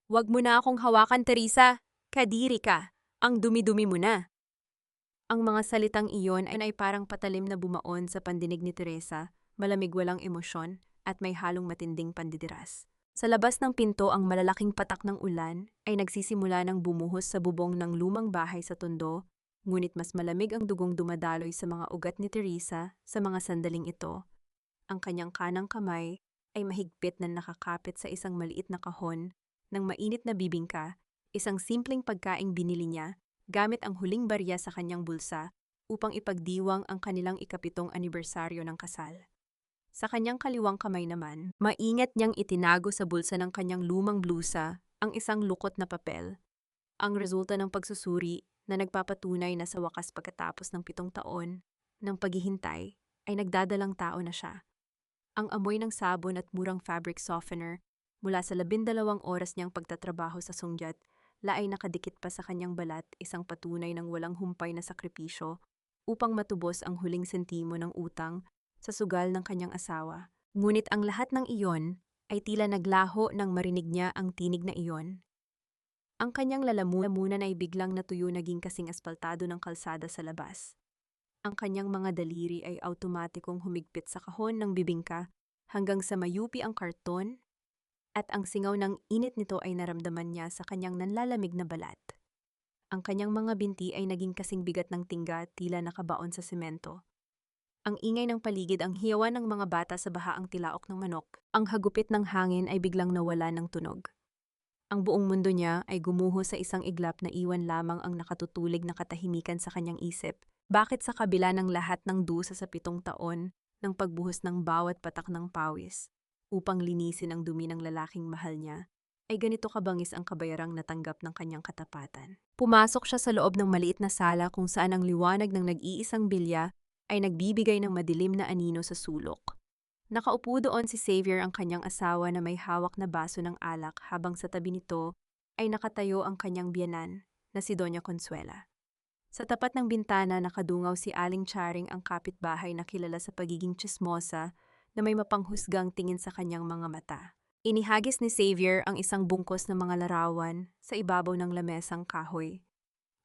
Huwag mo na akong hawakan, Teresa. Kadiri ka. Ang dumi-dumi mo na. Ang mga salitang iyon ay parang patalim na bumaon sa pandinig ni Teresa, malamig walang emosyon, at may halong matinding pandidiras. Sa labas ng pinto ang malalaking patak ng ulan ay nagsisimula ng bumuhos sa bubong ng lumang bahay sa Tondo, ngunit mas malamig ang dugong dumadaloy sa mga ugat ni Teresa sa mga sandaling ito. Ang kanyang kanang kamay ay mahigpit na nakakapit sa isang maliit na kahon ng mainit na bibingka, isang simpleng pagkaing binili niya gamit ang huling barya sa kanyang bulsa upang ipagdiwang ang kanilang ikapitong anibersaryo ng kasal. Sa kanyang kaliwang kamay naman, maingat niyang itinago sa bulsa ng kanyang lumang blusa ang isang lukot na papel, ang resulta ng pagsusuri na nagpapatunay na sa wakas pagkatapos ng 7 taon ng paghihintay ay nagdadalang tao na siya. Ang amoy ng sabon at murang fabric softener mula sa 12 oras niyang pagtatrabaho sa sungyat laay nakadikit pa sa kanyang balat, isang patunay ng walang humpay na sakripisyo upang matubos ang huling sentimo ng utang sa sugal ng kanyang asawa. Ngunit ang lahat ng iyon ay tila naglaho nang marinig niya ang tinig na iyon. Ang kanyang lalamunan ay biglang natuyo, naging kasing aspaltado ng kalsada sa labas. Ang kanyang mga daliri ay automatikong humigpit sa kahon ng bibingka hanggang sa mayupi ang karton, at ang singaw ng init nito ay naramdaman niya sa kanyang nanlalamig na balat. Ang kanyang mga binti ay naging kasing bigat ng tingga, tila nakabaon sa semento. Ang ingay ng paligid, ang hiyawan ng mga bata sa bahaang tilaok ng manok, ang hagupit ng hangin ay biglang nawala ng tunog. Ang buong mundo niya ay gumuho sa isang iglap na iwan lamang ang nakatutulig na katahimikan sa kanyang isip. Bakit sa kabila ng lahat ng dusa sa 7 taon ng pagbuhos ng bawat patak ng pawis upang linisin ang dumi ng lalaking mahal niya, ay ganito kabangis ang kabayarang natanggap ng kanyang katapatan? Pumasok siya sa loob ng maliit na sala kung saan ang liwanag ng nag-iisang bilya ay nagbibigay ng madilim na anino sa sulok. Nakaupo doon si Xavier, ang kanyang asawa, na may hawak na baso ng alak, habang sa tabi nito ay nakatayo ang kanyang biyenan na si Doña Consuela. Sa tapat ng bintana nakadungaw si Aling Charing, ang kapitbahay na kilala sa pagiging tsismosa, na may mapanghusgang tingin sa kanyang mga mata. Inihagis ni Xavier ang isang bungkos ng mga larawan sa ibabaw ng lamesang kahoy.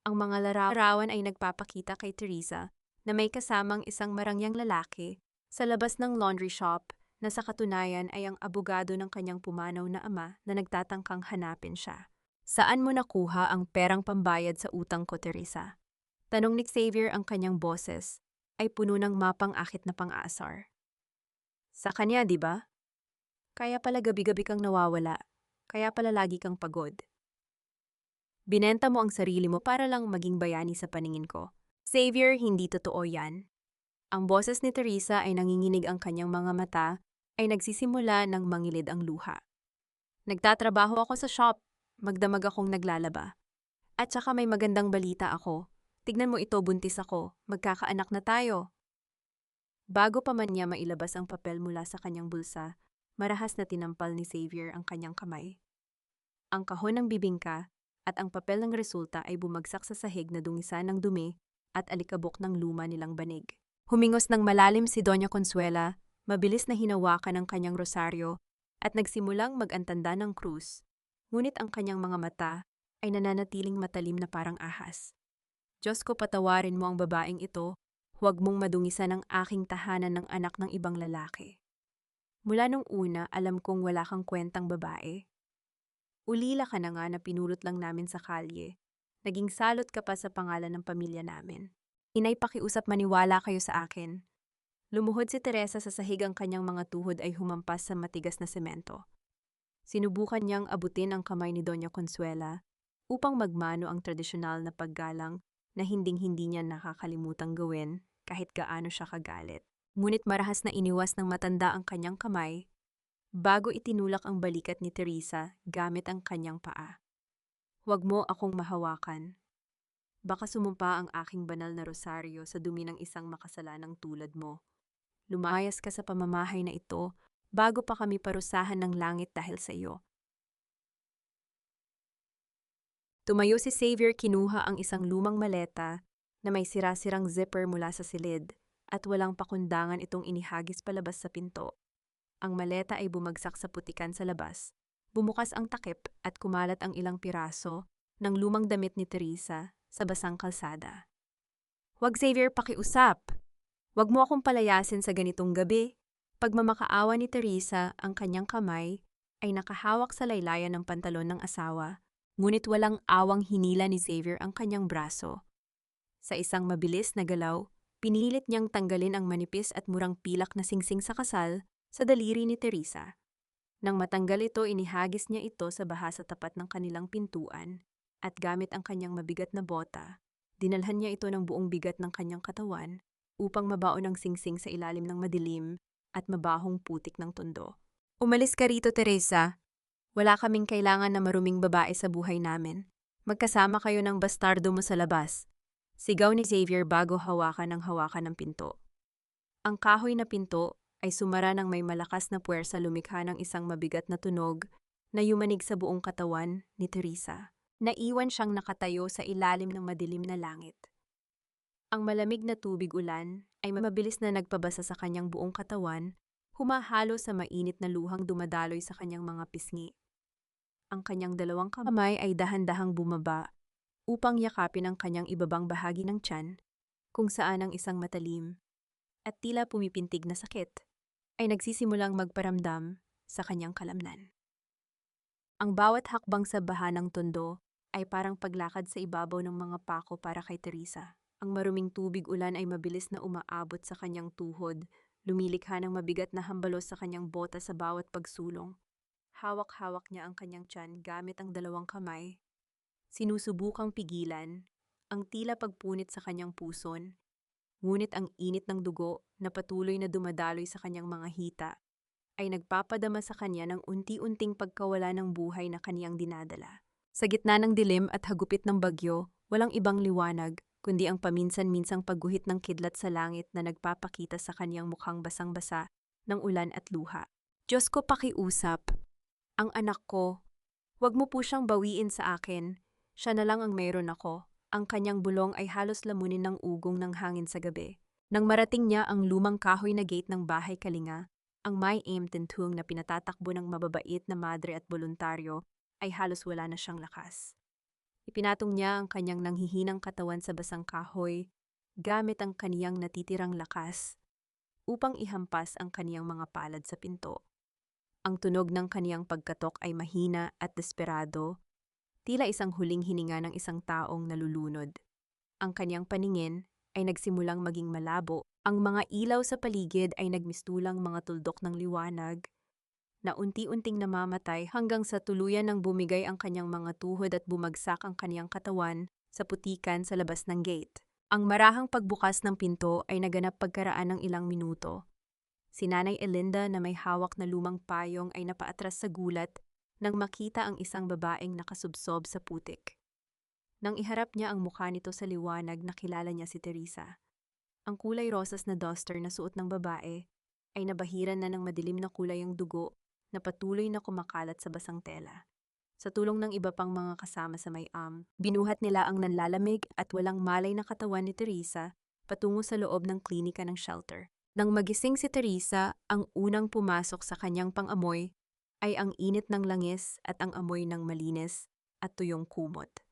Ang mga larawan ay nagpapakita kay Teresa na may kasamang isang marangyang lalaki sa labas ng laundry shop, na sa katunayan ay ang abogado ng kanyang pumanaw na ama na nagtatangkang hanapin siya. Saan mo nakuha ang perang pambayad sa utang ko, Teresa? Tanong ni Xavier, ang kanyang boses ay puno ng mapang-akit na pang-aasar. Sa kanya, di ba? Kaya pala gabi-gabi kang nawawala. Kaya pala lagi kang pagod. Binenta mo ang sarili mo para lang maging bayani sa paningin ko. Xavier, hindi totoo yan. Ang boses ni Teresa ay nanginginig, ang kanyang mga mata ay nagsisimula ng mangilid ang luha. Nagtatrabaho ako sa shop, magdamag akong naglalaba. At saka may magandang balita ako. Tignan mo ito, buntis ako, magkakaanak na tayo. Bago pa man niya mailabas ang papel mula sa kanyang bulsa, marahas na tinampal ni Xavier ang kanyang kamay. Ang kahon ng bibingka at ang papel ng resulta ay bumagsak sa sahig na dungisan ng dumi at alikabok ng luma nilang banig. Humingos ng malalim si Doña Consuela, mabilis na hinawakan ang kanyang rosaryo at nagsimulang mag-antanda ng krus. Ngunit ang kanyang mga mata ay nananatiling matalim na parang ahas. Diyos ko, patawarin mo ang babaeng ito. Huwag mong madungisan ang aking tahanan ng anak ng ibang lalaki. Mula nung una, alam kong wala kang kwentang babae. Ulila ka na nga na pinulot lang namin sa kalye. Naging salot ka pa sa pangalan ng pamilya namin. Inay, pakiusap, maniwala kayo sa akin. Lumuhod si Teresa sa sahig, ang kanyang mga tuhod ay humampas sa matigas na semento. Sinubukan niyang abutin ang kamay ni Doña Consuela upang magmano ang tradisyonal na paggalang na hinding-hindi niya nakakalimutang gawin kahit gaano siya kagalit. Ngunit marahas na iniwas ng matanda ang kanyang kamay bago itinulak ang balikat ni Teresa gamit ang kanyang paa. Huwag mo akong mahawakan. Baka sumumpa ang aking banal na rosaryo sa dumi ng isang makasalanang tulad mo. Lumayas ka sa pamamahay na ito bago pa kami parusahan ng langit dahil sa iyo. Tumayo si Xavier, kinuha ang isang lumang maleta na may sira-sirang zipper mula sa silid at walang pakundangan itong inihagis palabas sa pinto. Ang maleta ay bumagsak sa putikan sa labas, Bumukas ang takip at kumalat ang ilang piraso ng lumang damit ni Teresa sa basang kalsada. "Wag, Xavier, pakiusap! Wag mo akong palayasin sa ganitong gabi." Pagmamakaawa ni Teresa, ang kanyang kamay ay nakahawak sa laylayan ng pantalon ng asawa, ngunit walang awang hinila ni Xavier ang kanyang braso. Sa isang mabilis na galaw, pinilit niyang tanggalin ang manipis at murang pilak na singsing sa kasal sa daliri ni Teresa. Nang matanggal ito, inihagis niya ito sa baha sa tapat ng kanilang pintuan at gamit ang kanyang mabigat na bota, dinalhan niya ito ng buong bigat ng kanyang katawan upang mabaon ang singsing sa ilalim ng madilim at mabahong putik ng tondo. "Umalis ka rito, Teresa. Wala kaming kailangan na maruming babae sa buhay namin. Magkasama kayo ng bastardo mo sa labas." Sigaw ni Xavier bago hawakan ng pinto. Ang kahoy na pinto ay sumara ng may malakas na puwersa, lumikha ng isang mabigat na tunog na yumanig sa buong katawan ni Teresa. Naiwan siyang nakatayo sa ilalim ng madilim na langit. Ang malamig na tubig ulan ay mabilis na nagpabasa sa kanyang buong katawan, humahalo sa mainit na luhang dumadaloy sa kanyang mga pisngi. Ang kanyang dalawang kamay ay dahan-dahang bumaba upang yakapin ang kanyang ibabang bahagi ng tiyan, kung saan ang isang matalim at tila pumipintig na sakit ay nagsisimulang magparamdam sa kanyang kalamnan. Ang bawat hakbang sa baha ng tondo ay parang paglakad sa ibabaw ng mga pako para kay Teresa. Ang maruming tubig ulan ay mabilis na umaabot sa kanyang tuhod, lumilikha ng mabigat na hambalos sa kanyang bota sa bawat pagsulong. Hawak-hawak niya ang kanyang tiyan gamit ang dalawang kamay. Sinusubukang pigilan ang tila pagpunit sa kanyang puson, ngunit ang init ng dugo na patuloy na dumadaloy sa kanyang mga hita ay nagpapadama sa kanya ng unti-unting pagkawala ng buhay na kaniyang dinadala. Sa gitna ng dilim at hagupit ng bagyo, walang ibang liwanag kundi ang paminsan-minsang pagguhit ng kidlat sa langit na nagpapakita sa kaniyang mukhang basang-basa ng ulan at luha. "Diyos ko, pakiusap. Ang anak ko. Huwag mo po siyang bawiin sa akin. Siya na lang ang mayroon ako." Ang kanyang bulong ay halos lamunin ng ugong ng hangin sa gabi. Nang marating niya ang lumang kahoy na gate ng bahay kalinga, ang may aim-tintuong na pinatatakbo ng mababait na madre at voluntaryo ay halos wala na siyang lakas. Ipinatong niya ang kanyang nanghihinang katawan sa basang kahoy gamit ang kaniyang natitirang lakas upang ihampas ang kaniyang mga palad sa pinto. Ang tunog ng kaniyang pagkatok ay mahina at desperado, tila isang huling hininga ng isang taong nalulunod. Ang kaniyang paningin ay nagsimulang maging malabo. Ang mga ilaw sa paligid ay nagmistulang mga tuldok ng liwanag na unti-unting namamatay hanggang sa tuluyan ng bumigay ang kanyang mga tuhod at bumagsak ang kaniyang katawan sa putikan sa labas ng gate. Ang marahang pagbukas ng pinto ay naganap pagkaraan ng ilang minuto. Si Nanay Elinda na may hawak na lumang payong ay napaatras sa gulat nang makita ang isang babaeng nakasubsob sa putik. Nang iharap niya ang mukha nito sa liwanag, nakilala niya si Teresa. Ang kulay rosas na duster na suot ng babae ay nabahiran na ng madilim na kulay ang dugo na patuloy na kumakalat sa basang tela. Sa tulong ng iba pang mga kasama sa may-am, binuhat nila ang nanlalamig at walang malay na katawan ni Teresa patungo sa loob ng klinika ng shelter. Nang magising si Teresa, ang unang pumasok sa kanyang pang-amoy ay ang init ng langis at ang amoy ng malinis at tuyong kumot.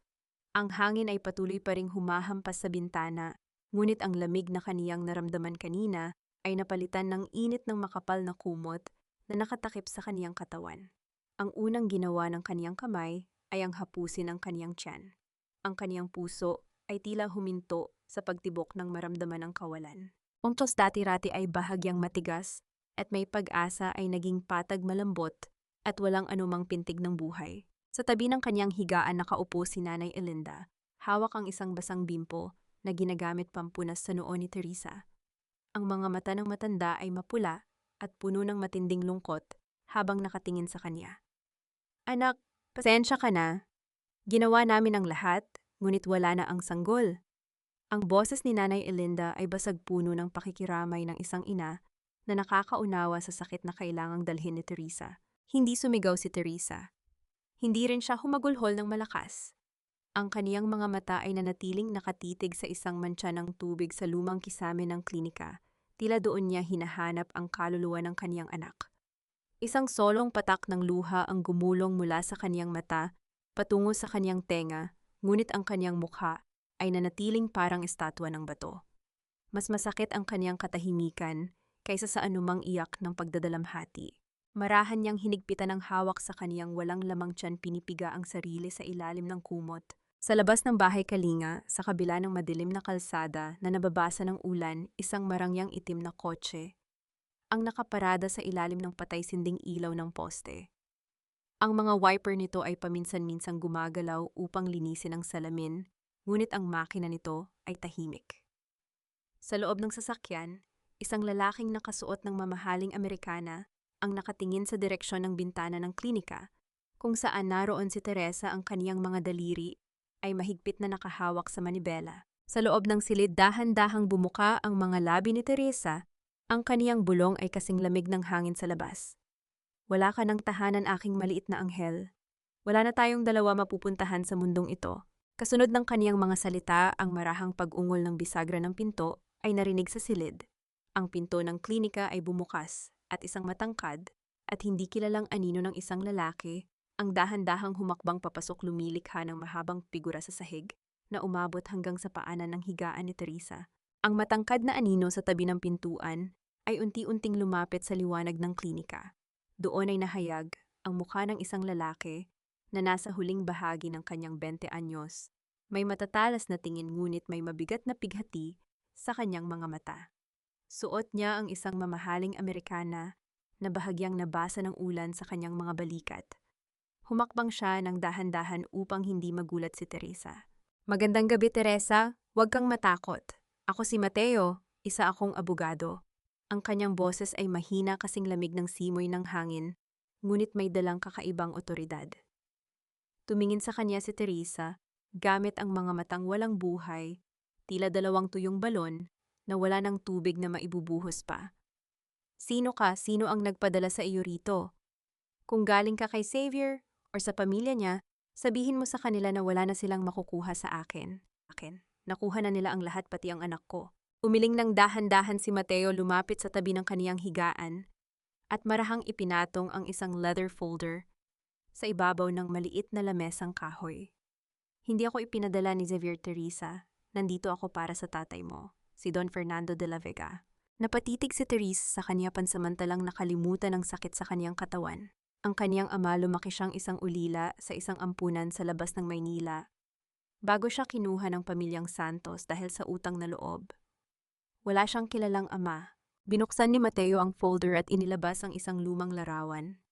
Ang hangin ay patuloy pa ring humahampas sa bintana, ngunit ang lamig na kaniyang naramdaman kanina ay napalitan ng init ng makapal na kumot na nakatakip sa kaniyang katawan. Ang unang ginawa ng kaniyang kamay ay ang hapusin ang kaniyang tiyan. Ang kaniyang puso ay tila huminto sa pagtibok ng maramdaman ng kawalan. Ungtos dati-rati ay bahagyang matigas at may pag-asa ay naging patag malambot at walang anumang pintig ng buhay. Sa tabi ng kanyang higaan nakaupo si Nanay Elinda, hawak ang isang basang bimpo na ginagamit pampunas sa noo ni Teresa. Ang mga mata ng matanda ay mapula at puno ng matinding lungkot habang nakatingin sa kanya. "Anak, pasensya ka na. Ginawa namin ang lahat, ngunit wala na ang sanggol." Ang boses ni Nanay Elinda ay basag puno ng pakikiramay ng isang ina na nakakaunawa sa sakit na kailangang dalhin ni Teresa. Hindi sumigaw si Teresa. Hindi rin siya humagulhol ng malakas. Ang kaniyang mga mata ay nanatiling nakatitig sa isang mantsa ng tubig sa lumang kisame ng klinika. Tila doon niya hinahanap ang kaluluwa ng kaniyang anak. Isang solong patak ng luha ang gumulong mula sa kaniyang mata, patungo sa kaniyang tenga, ngunit ang kaniyang mukha ay nanatiling parang estatwa ng bato. Mas masakit ang kaniyang katahimikan kaysa sa anumang iyak ng pagdadalamhati. Marahan niyang hinigpitan ng hawak sa kaniyang walang lamang tiyan pinipiga ang sarili sa ilalim ng kumot. Sa labas ng bahay kalinga, sa kabila ng madilim na kalsada na nababasa ng ulan, isang marangyang itim na kotse ang nakaparada sa ilalim ng patay-sinding ilaw ng poste. Ang mga wiper nito ay paminsan-minsang gumagalaw upang linisin ang salamin, ngunit ang makina nito ay tahimik. Sa loob ng sasakyan, isang lalaking nakasuot ng mamahaling Amerikana ang nakatingin sa direksyon ng bintana ng klinika, kung saan naroon si Teresa ang kaniyang mga daliri ay mahigpit na nakahawak sa manibela. Sa loob ng silid dahan-dahang bumuka ang mga labi ni Teresa. Ang kaniyang bulong ay kasing lamig ng hangin sa labas. Wala ka ng tahanan, aking maliit na anghel. Wala na tayong dalawa mapupuntahan sa mundong ito. Kasunod ng kaniyang mga salita, ang marahang pag-ungol ng bisagra ng pinto ay narinig sa silid. Ang pinto ng klinika ay bumukas at isang matangkad at hindi kilalang anino ng isang lalaki ang dahan-dahang humakbang papasok, lumilikha ng mahabang figura sa sahig na umabot hanggang sa paanan ng higaan ni Teresa. Ang matangkad na anino sa tabi ng pintuan ay unti-unting lumapit sa liwanag ng klinika. Doon ay nahayag ang mukha ng isang lalaki na nasa huling bahagi ng kanyang 20 anyos. May matatalas na tingin ngunit may mabigat na pighati sa kanyang mga mata. Suot niya ang isang mamahaling Amerikana na bahagyang nabasa ng ulan sa kanyang mga balikat. Humakbang siya ng dahan-dahan upang hindi magulat si Teresa. Magandang gabi, Teresa. Huwag kang matakot. Ako si Mateo, isa akong abogado. Ang kanyang boses ay mahina kasing lamig ng simoy ng hangin, ngunit may dalang kakaibang otoridad. Tumingin sa kanya si Teresa, gamit ang mga matang walang buhay, tila dalawang tuyong balon na wala ng tubig na maibubuhos pa. Sino ka? Sino ang nagpadala sa iyo rito? Kung galing ka kay Xavier o sa pamilya niya, sabihin mo sa kanila na wala na silang makukuha sa akin. Nakuha na nila ang lahat, pati ang anak ko. Umiling ng dahan-dahan si Mateo, lumapit sa tabi ng kaniyang higaan at marahang ipinatong ang isang leather folder sa ibabaw ng maliit na lamesang kahoy. Hindi ako ipinadala ni Xavier, Teresa. Nandito ako para sa tatay mo, si Don Fernando de la Vega. Napatitig si Teresa sa kanya, pansamantalang nakalimutan ng sakit sa kaniyang katawan. Ang kaniyang ama, lumaki siyang isang ulila sa isang ampunan sa labas ng Maynila bago siya kinuha ng pamilyang Santos dahil sa utang na loob. Wala siyang kilalang ama. Binuksan ni Mateo ang folder at inilabas ang isang lumang larawan.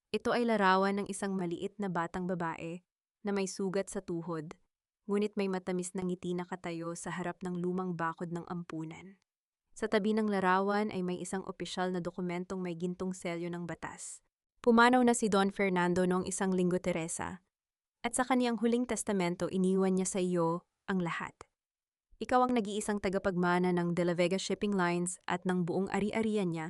Ito ay larawan ng isang maliit na batang babae na may sugat sa tuhod, ngunit may matamis na ngiti na katayo sa harap ng lumang bakod ng ampunan. Sa tabi ng larawan ay may isang opisyal na dokumentong may gintong selyo ng batas. Pumanaw na si Don Fernando noong 1 linggo, Teresa, at sa kaniyang huling testamento iniwan niya sa iyo ang lahat. Ikaw ang nag-iisang tagapagmana ng De La Vega Shipping Lines at ng buong ari-arian niya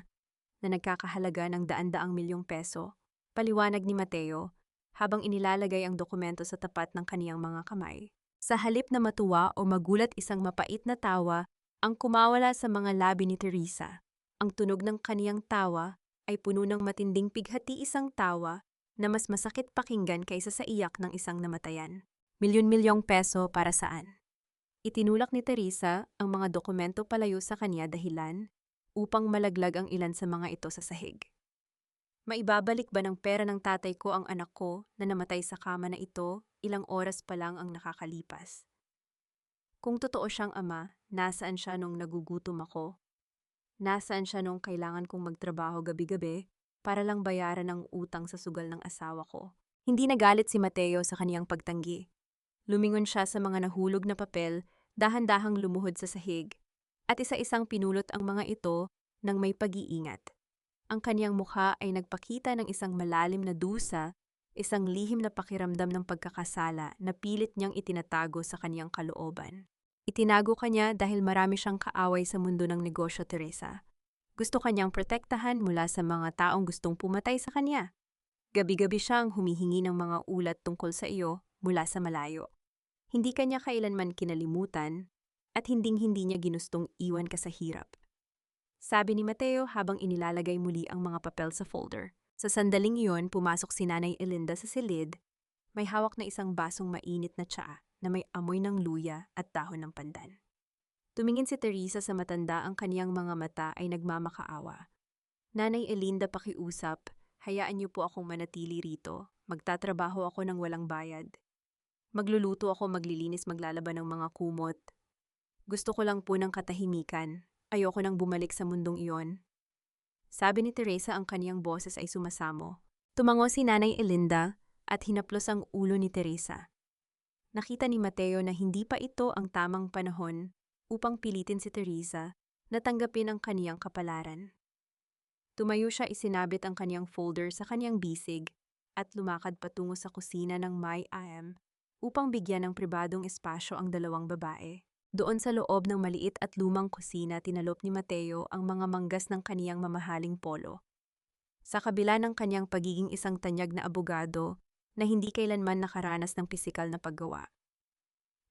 na nagkakahalaga ng daan-daang milyong peso, paliwanag ni Mateo, habang inilalagay ang dokumento sa tapat ng kaniyang mga kamay. Sa halip na matuwa o magulat, isang mapait na tawa ang kumawala sa mga labi ni Teresa. Ang tunog ng kaniyang tawa ay puno ng matinding pighati, isang tawa na mas masakit pakinggan kaysa sa iyak ng isang namatayan. Milyon-milyong peso para saan? Itinulak ni Teresa ang mga dokumento palayo sa kanya, dahilan upang malaglag ang ilan sa mga ito sa sahig. Maibabalik ba ng pera ng tatay ko ang anak ko na namatay sa kama na ito, ilang oras pa lang ang nakakalipas? Kung totoo siyang ama, nasaan siya nung nagugutom ako? Nasaan siya nung kailangan kong magtrabaho gabi-gabi para lang bayaran ang utang sa sugal ng asawa ko? Hindi nagalit si Mateo sa kaniyang pagtanggi. Lumingon siya sa mga nahulog na papel, dahan-dahang lumuhod sa sahig, at isa-isang pinulot ang mga ito ng may pag-iingat. Ang kaniyang mukha ay nagpakita ng isang malalim na dusa, isang lihim na pakiramdam ng pagkakasala na pilit niyang itinatago sa kaniyang kalooban. Itinago kanya dahil marami siyang kaaway sa mundo ng negosyo, Teresa. Gusto kanyang protektahan mula sa mga taong gustong pumatay sa kanya. Gabi-gabi siyang humihingi ng mga ulat tungkol sa iyo mula sa malayo. Hindi kanya kailanman kinalimutan at hinding-hindi niya ginustong iwan ka sa hirap. Sabi ni Mateo habang inilalagay muli ang mga papel sa folder. Sa sandaling iyon, pumasok si Nanay Elinda sa silid. May hawak na isang basong mainit na tsaa na may amoy ng luya at dahon ng pandan. Tumingin si Teresa sa matanda, ang kaniyang mga mata ay nagmamakaawa. Nanay Elinda, pakiusap, hayaan niyo po akong manatili rito. Magtatrabaho ako ng walang bayad. Magluluto ako, maglilinis, maglalaban ng mga kumot. Gusto ko lang po ng katahimikan. Ayoko nang bumalik sa mundong iyon. Sabi ni Teresa, ang kaniyang boses ay sumasamo. Tumango si Nanay Elinda at hinaplos ang ulo ni Teresa. Nakita ni Mateo na hindi pa ito ang tamang panahon upang pilitin si Teresa na tanggapin ang kaniyang kapalaran. Tumayo siya, isinabit ang kaniyang folder sa kaniyang bisig at lumakad patungo sa kusina ng May AM upang bigyan ng pribadong espasyo ang dalawang babae. Doon sa loob ng maliit at lumang kusina, tinalop ni Mateo ang mga manggas ng kaniyang mamahaling polo. Sa kabila ng kaniyang pagiging isang tanyag na abogado na hindi kailanman nakaranas ng pisikal na paggawa,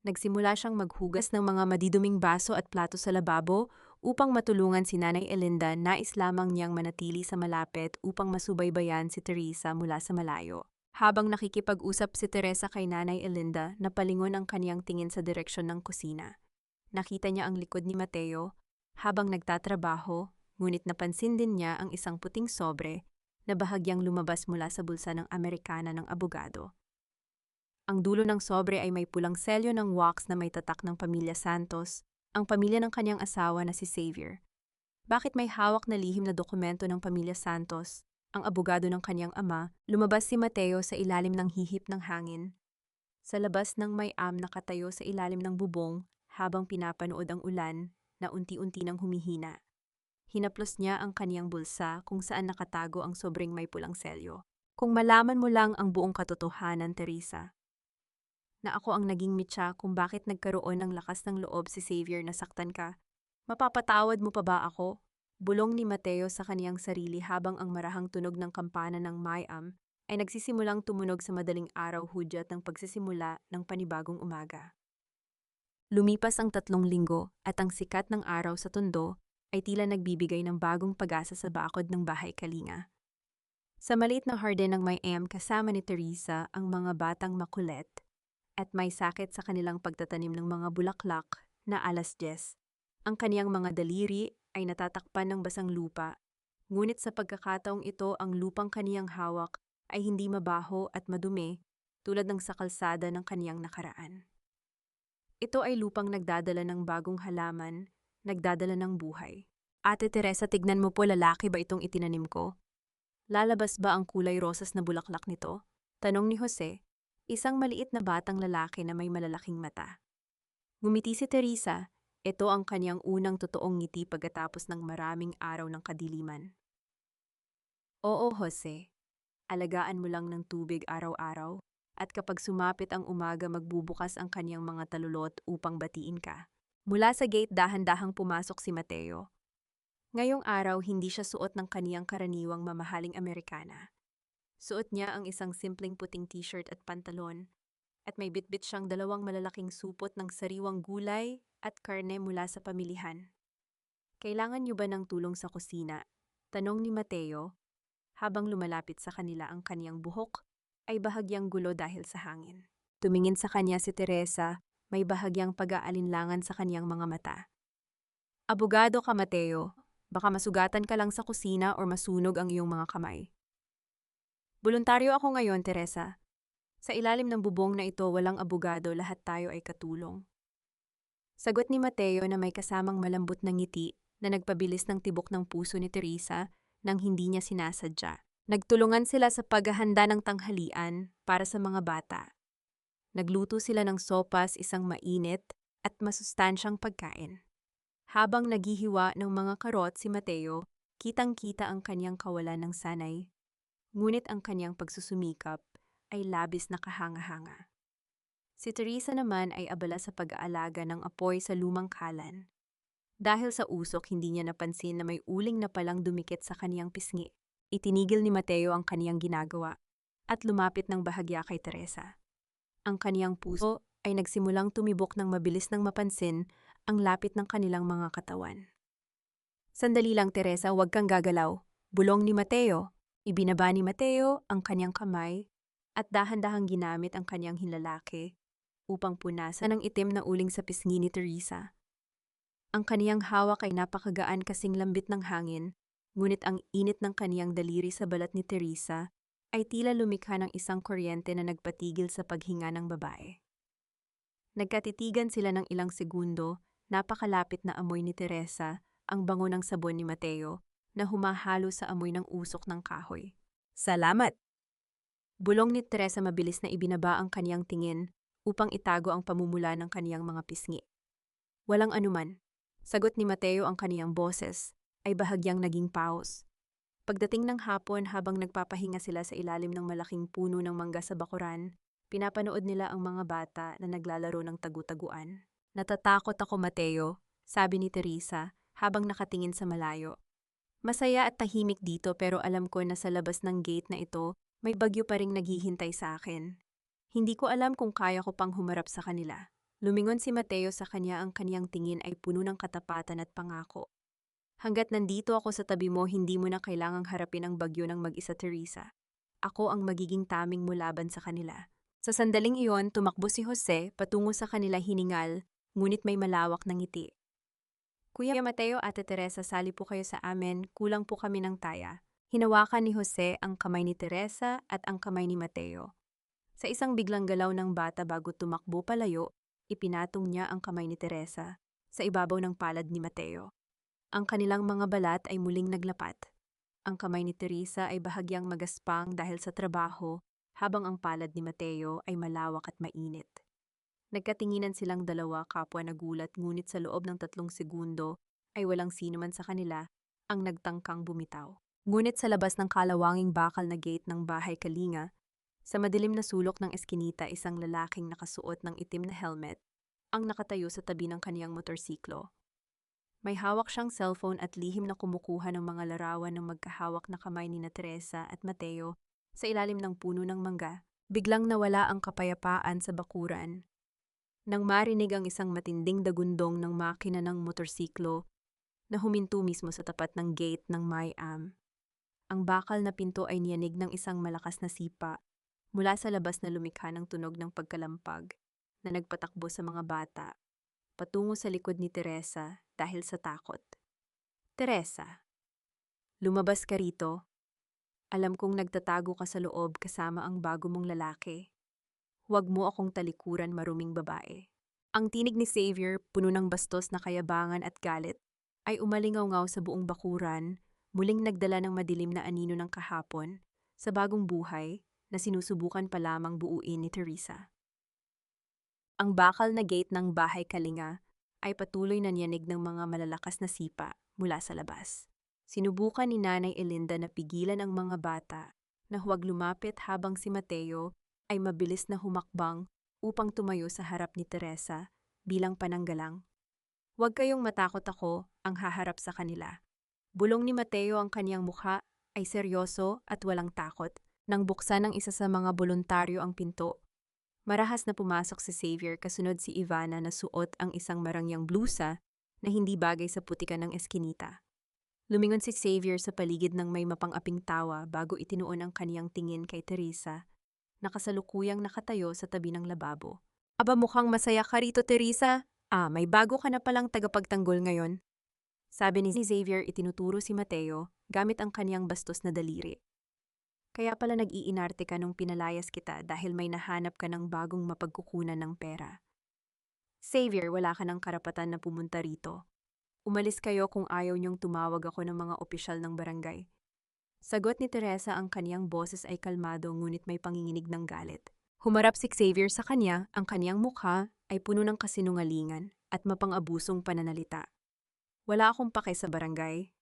nagsimula siyang maghugas ng mga madiduming baso at plato sa lababo upang matulungan si Nanay Elinda. Nais lamang niyang manatili sa malapit upang masubaybayan si Teresa mula sa malayo. Habang nakikipag-usap si Teresa kay Nanay Elinda, napalingon ang kaniyang tingin sa direksyon ng kusina. Nakita niya ang likod ni Mateo habang nagtatrabaho, ngunit napansin din niya ang isang puting sobre na bahagyang lumabas mula sa bulsa ng Amerikana ng abogado. Ang dulo ng sobre ay may pulang selyo ng wax na may tatak ng Pamilya Santos, ang pamilya ng kanyang asawa na si Xavier. Bakit may hawak na lihim na dokumento ng Pamilya Santos, ang abogado ng kanyang ama? Lumabas si Mateo sa ilalim ng hihip ng hangin. Sa labas ng May-am, nakatayo sa ilalim ng bubong habang pinapanood ang ulan na unti-unti nang humihina. Hinaplos niya ang kaniyang bulsa kung saan nakatago ang sobreng may pulang selyo. Kung malaman mo lang ang buong katotohanan, Teresa, na ako ang naging mitya kung bakit nagkaroon ng lakas ng loob si Xavier na saktan ka, mapapatawad mo pa ba ako? Bulong ni Mateo sa kaniyang sarili habang ang marahang tunog ng kampana ng May-am ay nagsisimulang tumunog sa madaling araw, hudyat ng pagsisimula ng panibagong umaga. Lumipas ang 3 linggo at ang sikat ng araw sa tondo ay tila nagbibigay ng bagong pag-asa sa bakod ng bahay Kalinga. Sa maliit na hardin ng May-am, kasama ni Teresa ang mga batang makulit at may sakit sa kanilang pagtatanim ng mga bulaklak na alas-10. Ang kaniyang mga daliri ay natatakpan ng basang lupa, ngunit sa pagkakataong ito ang lupang kaniyang hawak ay hindi mabaho at madumi tulad ng sa kalsada ng kaniyang nakaraan. Ito ay lupang nagdadala ng bagong halaman, nagdadala ng buhay. Ate Teresa, tignan mo po, lalaki ba itong itinanim ko? Lalabas ba ang kulay rosas na bulaklak nito? Tanong ni Jose, isang maliit na batang lalaki na may malalaking mata. Ngumiti si Teresa, ito ang kaniyang unang totoong ngiti pagkatapos ng maraming araw ng kadiliman. Oo, Jose. Alagaan mo lang ng tubig araw-araw. At kapag sumapit ang umaga, magbubukas ang kaniyang mga talulot upang batiin ka. Mula sa gate, dahan-dahang pumasok si Mateo. Ngayong araw, hindi siya suot ng kaniyang karaniwang mamahaling Amerikana. Suot niya ang isang simpleng puting t-shirt at pantalon, at may bitbit siyang 2 malalaking supot ng sariwang gulay at karne mula sa pamilihan. Kailangan niyo ba ng tulong sa kusina? Tanong ni Mateo, habang lumalapit sa kanila. Ang kaniyang buhok ay bahagyang gulo dahil sa hangin. Tumingin sa kanya si Teresa, may bahagyang pag-aalinlangan sa kaniyang mga mata. Abogado ka, Mateo. Baka masugatan ka lang sa kusina o masunog ang iyong mga kamay. Voluntaryo ako ngayon, Teresa. Sa ilalim ng bubong na ito, walang abogado, lahat tayo ay katulong. Sagot ni Mateo na may kasamang malambot na ngiti na nagpabilis ng tibok ng puso ni Teresa nang hindi niya sinasadya. Nagtulungan sila sa paghahanda ng tanghalian para sa mga bata. Nagluto sila ng sopas, isang mainit at masustansyang pagkain. Habang naghihiwa ng mga karot si Mateo, kitang-kita ang kaniyang kawalan ng sanay, ngunit ang kaniyang pagsusumikap ay labis na kahanga-hanga. Si Teresa naman ay abala sa pag-aalaga ng apoy sa lumang kalan. Dahil sa usok, hindi niya napansin na may uling na palang dumikit sa kaniyang pisngi. Itinigil ni Mateo ang kaniyang ginagawa at lumapit ng bahagya kay Teresa. Ang kaniyang puso ay nagsimulang tumibok ng mabilis nang mapansin ang lapit ng kanilang mga katawan. Sandali lang, Teresa, huwag kang gagalaw. Bulong ni Mateo. Ibinaba ni Mateo ang kanyang kamay at dahan-dahang ginamit ang kanyang hinlalaki upang punasan ang itim na uling sa pisngi ni Teresa. Ang kaniyang hawak ay napakagaan kasing lambit ng hangin, ngunit ang init ng kaniyang daliri sa balat ni Teresa ay tila lumikha ng isang kuryente na nagpatigil sa paghinga ng babae. Nagkatitigan sila ng ilang segundo, napakalapit na amoy ni Teresa, ang bango ng sabon ni Mateo, na humahalo sa amoy ng usok ng kahoy. Salamat! Bulong ni Teresa mabilis na ibinaba ang kaniyang tingin upang itago ang pamumula ng kaniyang mga pisngi. Walang anuman. Sagot ni Mateo ang kaniyang boses ay bahagyang naging paus. Pagdating ng hapon habang nagpapahinga sila sa ilalim ng malaking puno ng mangga sa bakuran, pinapanood nila ang mga bata na naglalaro ng tagu-taguan. Natatakot ako, Mateo, sabi ni Teresa habang nakatingin sa malayo. Masaya at tahimik dito pero alam ko na sa labas ng gate na ito, may bagyo pa ring naghihintay sa akin. Hindi ko alam kung kaya ko pang humarap sa kanila. Lumingon si Mateo sa kanya, ang kaniyang tingin ay puno ng katapatan at pangako. Hanggat nandito ako sa tabi mo, hindi mo na kailangang harapin ang bagyo ng mag-isa, Teresa. Ako ang magiging taming mo laban sa kanila. Sa sandaling iyon, tumakbo si Jose patungo sa kanila hiningal, ngunit may malawak na ngiti. Kuya Mateo, Ate Teresa, sali po kayo sa amin, kulang po kami ng taya. Hinawakan ni Jose ang kamay ni Teresa at ang kamay ni Mateo. Sa isang biglang galaw ng bata bago tumakbo palayo, ipinatong niya ang kamay ni Teresa sa ibabaw ng palad ni Mateo. Ang kanilang mga balat ay muling naglapat. Ang kamay ni Teresa ay bahagyang magaspang dahil sa trabaho, habang ang palad ni Mateo ay malawak at mainit. Nagkatinginan silang dalawa, kapwa nagulat, ngunit sa loob ng 3 segundo ay walang sino man sa kanila ang nagtangkang bumitaw. Ngunit sa labas ng kalawanging bakal na gate ng bahay Kalinga, sa madilim na sulok ng eskinita, isang lalaking nakasuot ng itim na helmet ang nakatayo sa tabi ng kaniyang motorsiklo. May hawak siyang cellphone at lihim na kumukuha ng mga larawan ng magkahawak na kamay ni Teresa at Mateo sa ilalim ng puno ng mangga. Biglang nawala ang kapayapaan sa bakuran nang marinig ang isang matinding dagundong ng makina ng motorsiklo na huminto mismo sa tapat ng gate ng May-am. Ang bakal na pinto ay niyanig ng isang malakas na sipa mula sa labas na lumikha ng tunog ng pagkalampag na nagpatakbo sa mga bata patungo sa likod ni Teresa dahil sa takot. Teresa, lumabas ka rito. Alam kong nagtatago ka sa loob kasama ang bago mong lalaki. Huwag mo akong talikuran, maruming babae. Ang tinig ni Xavier, puno ng bastos na kayabangan at galit, ay umalingaw-ngaw sa buong bakuran, muling nagdala ng madilim na anino ng kahapon sa bagong buhay na sinusubukan pa lamang buuin ni Teresa. Ang bakal na gate ng bahay Kalinga ay patuloy na niyanig ng mga malalakas na sipa mula sa labas. Sinubukan ni Nanay Elinda na pigilan ang mga bata na huwag lumapit habang si Mateo ay mabilis na humakbang upang tumayo sa harap ni Teresa bilang pananggalang. Huwag kayong matakot, ako ang haharap sa kanila. Bulong ni Mateo, ang kaniyang mukha ay seryoso at walang takot. Nang buksan ng isa sa mga voluntaryo ang pinto, marahas na pumasok si Xavier, kasunod si Ivana na suot ang isang marangyang blusa na hindi bagay sa putikan ng eskinita. Lumingon si Xavier sa paligid ng may mapang-aping tawa bago itinuon ang kaniyang tingin kay Teresa, nakasalukuyang nakatayo sa tabi ng lababo. Aba, mukhang masaya ka rito, Teresa. May bago ka na palang tagapagtanggol ngayon. Sabi ni Xavier, itinuturo si Mateo gamit ang kaniyang bastos na daliri. Kaya pala nag-iinarte ka nung pinalayas kita dahil may nahanap ka ng bagong mapagkukunan ng pera. Xavier, wala ka ng karapatan na pumunta rito. Umalis kayo kung ayaw niyong tumawag ako ng mga opisyal ng barangay. Sagot ni Teresa, ang kaniyang boses ay kalmado ngunit may panginginig ng galit. Humarap si Xavier sa kanya, ang kaniyang mukha ay puno ng kasinungalingan at mapang-abusong pananalita. Wala akong pake sa barangay.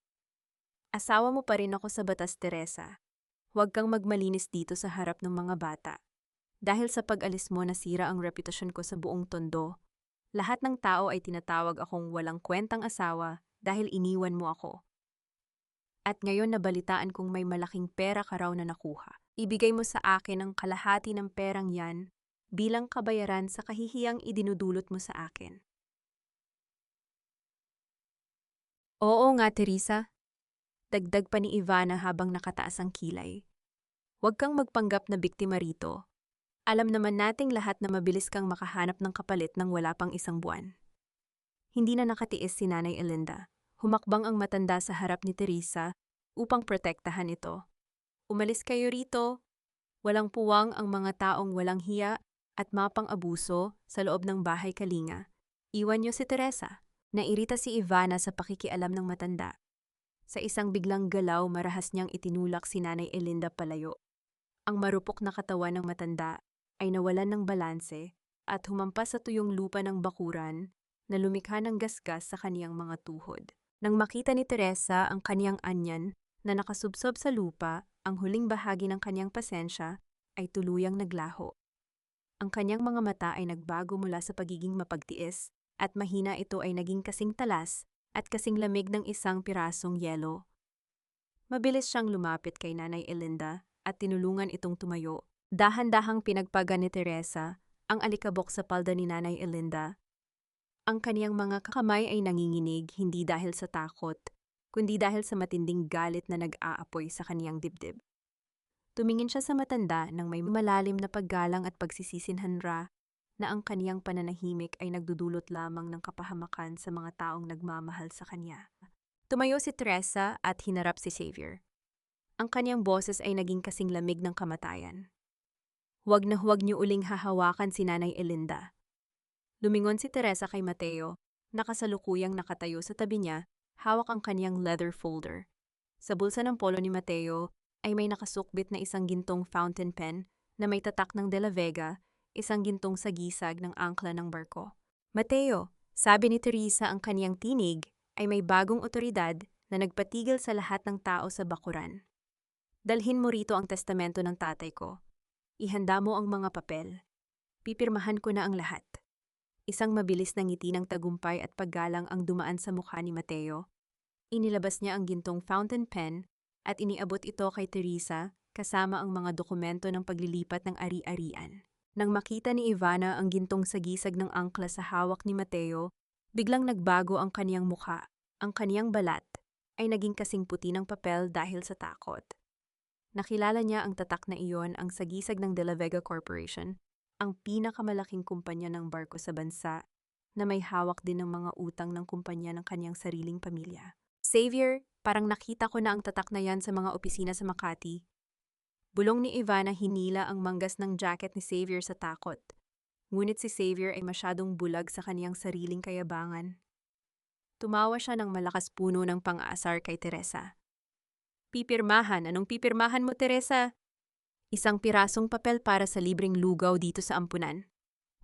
Asawa mo pa rin ako sa batas, Teresa. Huwag kang magmalinis dito sa harap ng mga bata. Dahil sa pag-alis mo, nasira ang reputasyon ko sa buong Tondo. Lahat ng tao ay tinatawag akong walang kwentang asawa dahil iniwan mo ako. At ngayon nabalitaan kong may malaking pera ka raw na nakuha. Ibigay mo sa akin ang kalahati ng perang yan bilang kabayaran sa kahihiyang idinudulot mo sa akin. Oo nga, Teresa. Dagdag pa ni Ivana habang nakataas ang kilay. Huwag kang magpanggap na biktima rito. Alam naman nating lahat na mabilis kang makahanap ng kapalit nang wala pang isang buwan. Hindi na nakatiis si Nanay Elinda. Humakbang ang matanda sa harap ni Teresa upang protektahan ito. Umalis kayo rito. Walang puwang ang mga taong walang hiya at mapang-abuso sa loob ng bahay Kalinga. Iwan niyo si Teresa. Nairita si Ivana sa pakikialam ng matanda. Sa isang biglang galaw, marahas niyang itinulak si Nanay Elinda palayo. Ang marupok na katawan ng matanda ay nawalan ng balanse at humampas sa tuyong lupa ng bakuran na lumikha ng gasgas sa kaniyang mga tuhod. Nang makita ni Teresa ang kaniyang anyan na nakasubsob sa lupa, ang huling bahagi ng kaniyang pasensya ay tuluyang naglaho. Ang kaniyang mga mata ay nagbago mula sa pagiging mapagtiis at mahina ito ay naging kasing talas at kasing lamig ng isang pirasong yelo. Mabilis siyang lumapit kay Nanay Elinda at tinulungan itong tumayo. Dahan-dahang pinagpaga ni Teresa ang alikabok sa palda ni Nanay Elinda. Ang kaniyang mga kamay ay nanginginig hindi dahil sa takot, kundi dahil sa matinding galit na nag-aapoy sa kaniyang dibdib. Tumingin siya sa matanda nang may malalim na paggalang at pagsisisinhanra na ang kaniyang pananahimik ay nagdudulot lamang ng kapahamakan sa mga taong nagmamahal sa kaniya. Tumayo si Teresa at hinarap si Xavier. Ang kaniyang boses ay naging kasing lamig ng kamatayan. Huwag na huwag niyo uling hahawakan si Nanay Elinda. Lumingon si Teresa kay Mateo, nakasalukuyang nakatayo sa tabi niya, hawak ang kaniyang leather folder. Sa bulsa ng polo ni Mateo ay may nakasukbit na isang gintong fountain pen na may tatak ng De La Vega, isang gintong sagisag ng angkla ng barko. Mateo, sabi ni Teresa ang kaniyang tinig, ay may bagong otoridad na nagpatigil sa lahat ng tao sa bakuran. Dalhin mo rito ang testamento ng tatay ko. Ihanda mo ang mga papel. Pipirmahan ko na ang lahat. Isang mabilis na ngiti ng tagumpay at paggalang ang dumaan sa mukha ni Mateo. Inilabas niya ang gintong fountain pen at iniabot ito kay Teresa kasama ang mga dokumento ng paglilipat ng ari-arian. Nang makita ni Ivana ang gintong sagisag ng angkla sa hawak ni Mateo, biglang nagbago ang kaniyang mukha. Ang kaniyang balat ay naging kasing puti ng papel dahil sa takot. Nakilala niya ang tatak na iyon, ang sagisag ng De La Vega Corporation, ang pinakamalaking kumpanya ng barko sa bansa na may hawak din ng mga utang ng kumpanya ng kanyang sariling pamilya. Xavier, parang nakita ko na ang tatak na yan sa mga opisina sa Makati. Bulong ni Ivana, hinila ang manggas ng jacket ni Xavier sa takot. Ngunit si Xavier ay masyadong bulag sa kaniyang sariling kayabangan. Tumawa siya ng malakas puno ng pang-aasar kay Teresa. Pipirmahan? Anong pipirmahan mo, Teresa? Isang pirasong papel para sa libreng lugaw dito sa ampunan.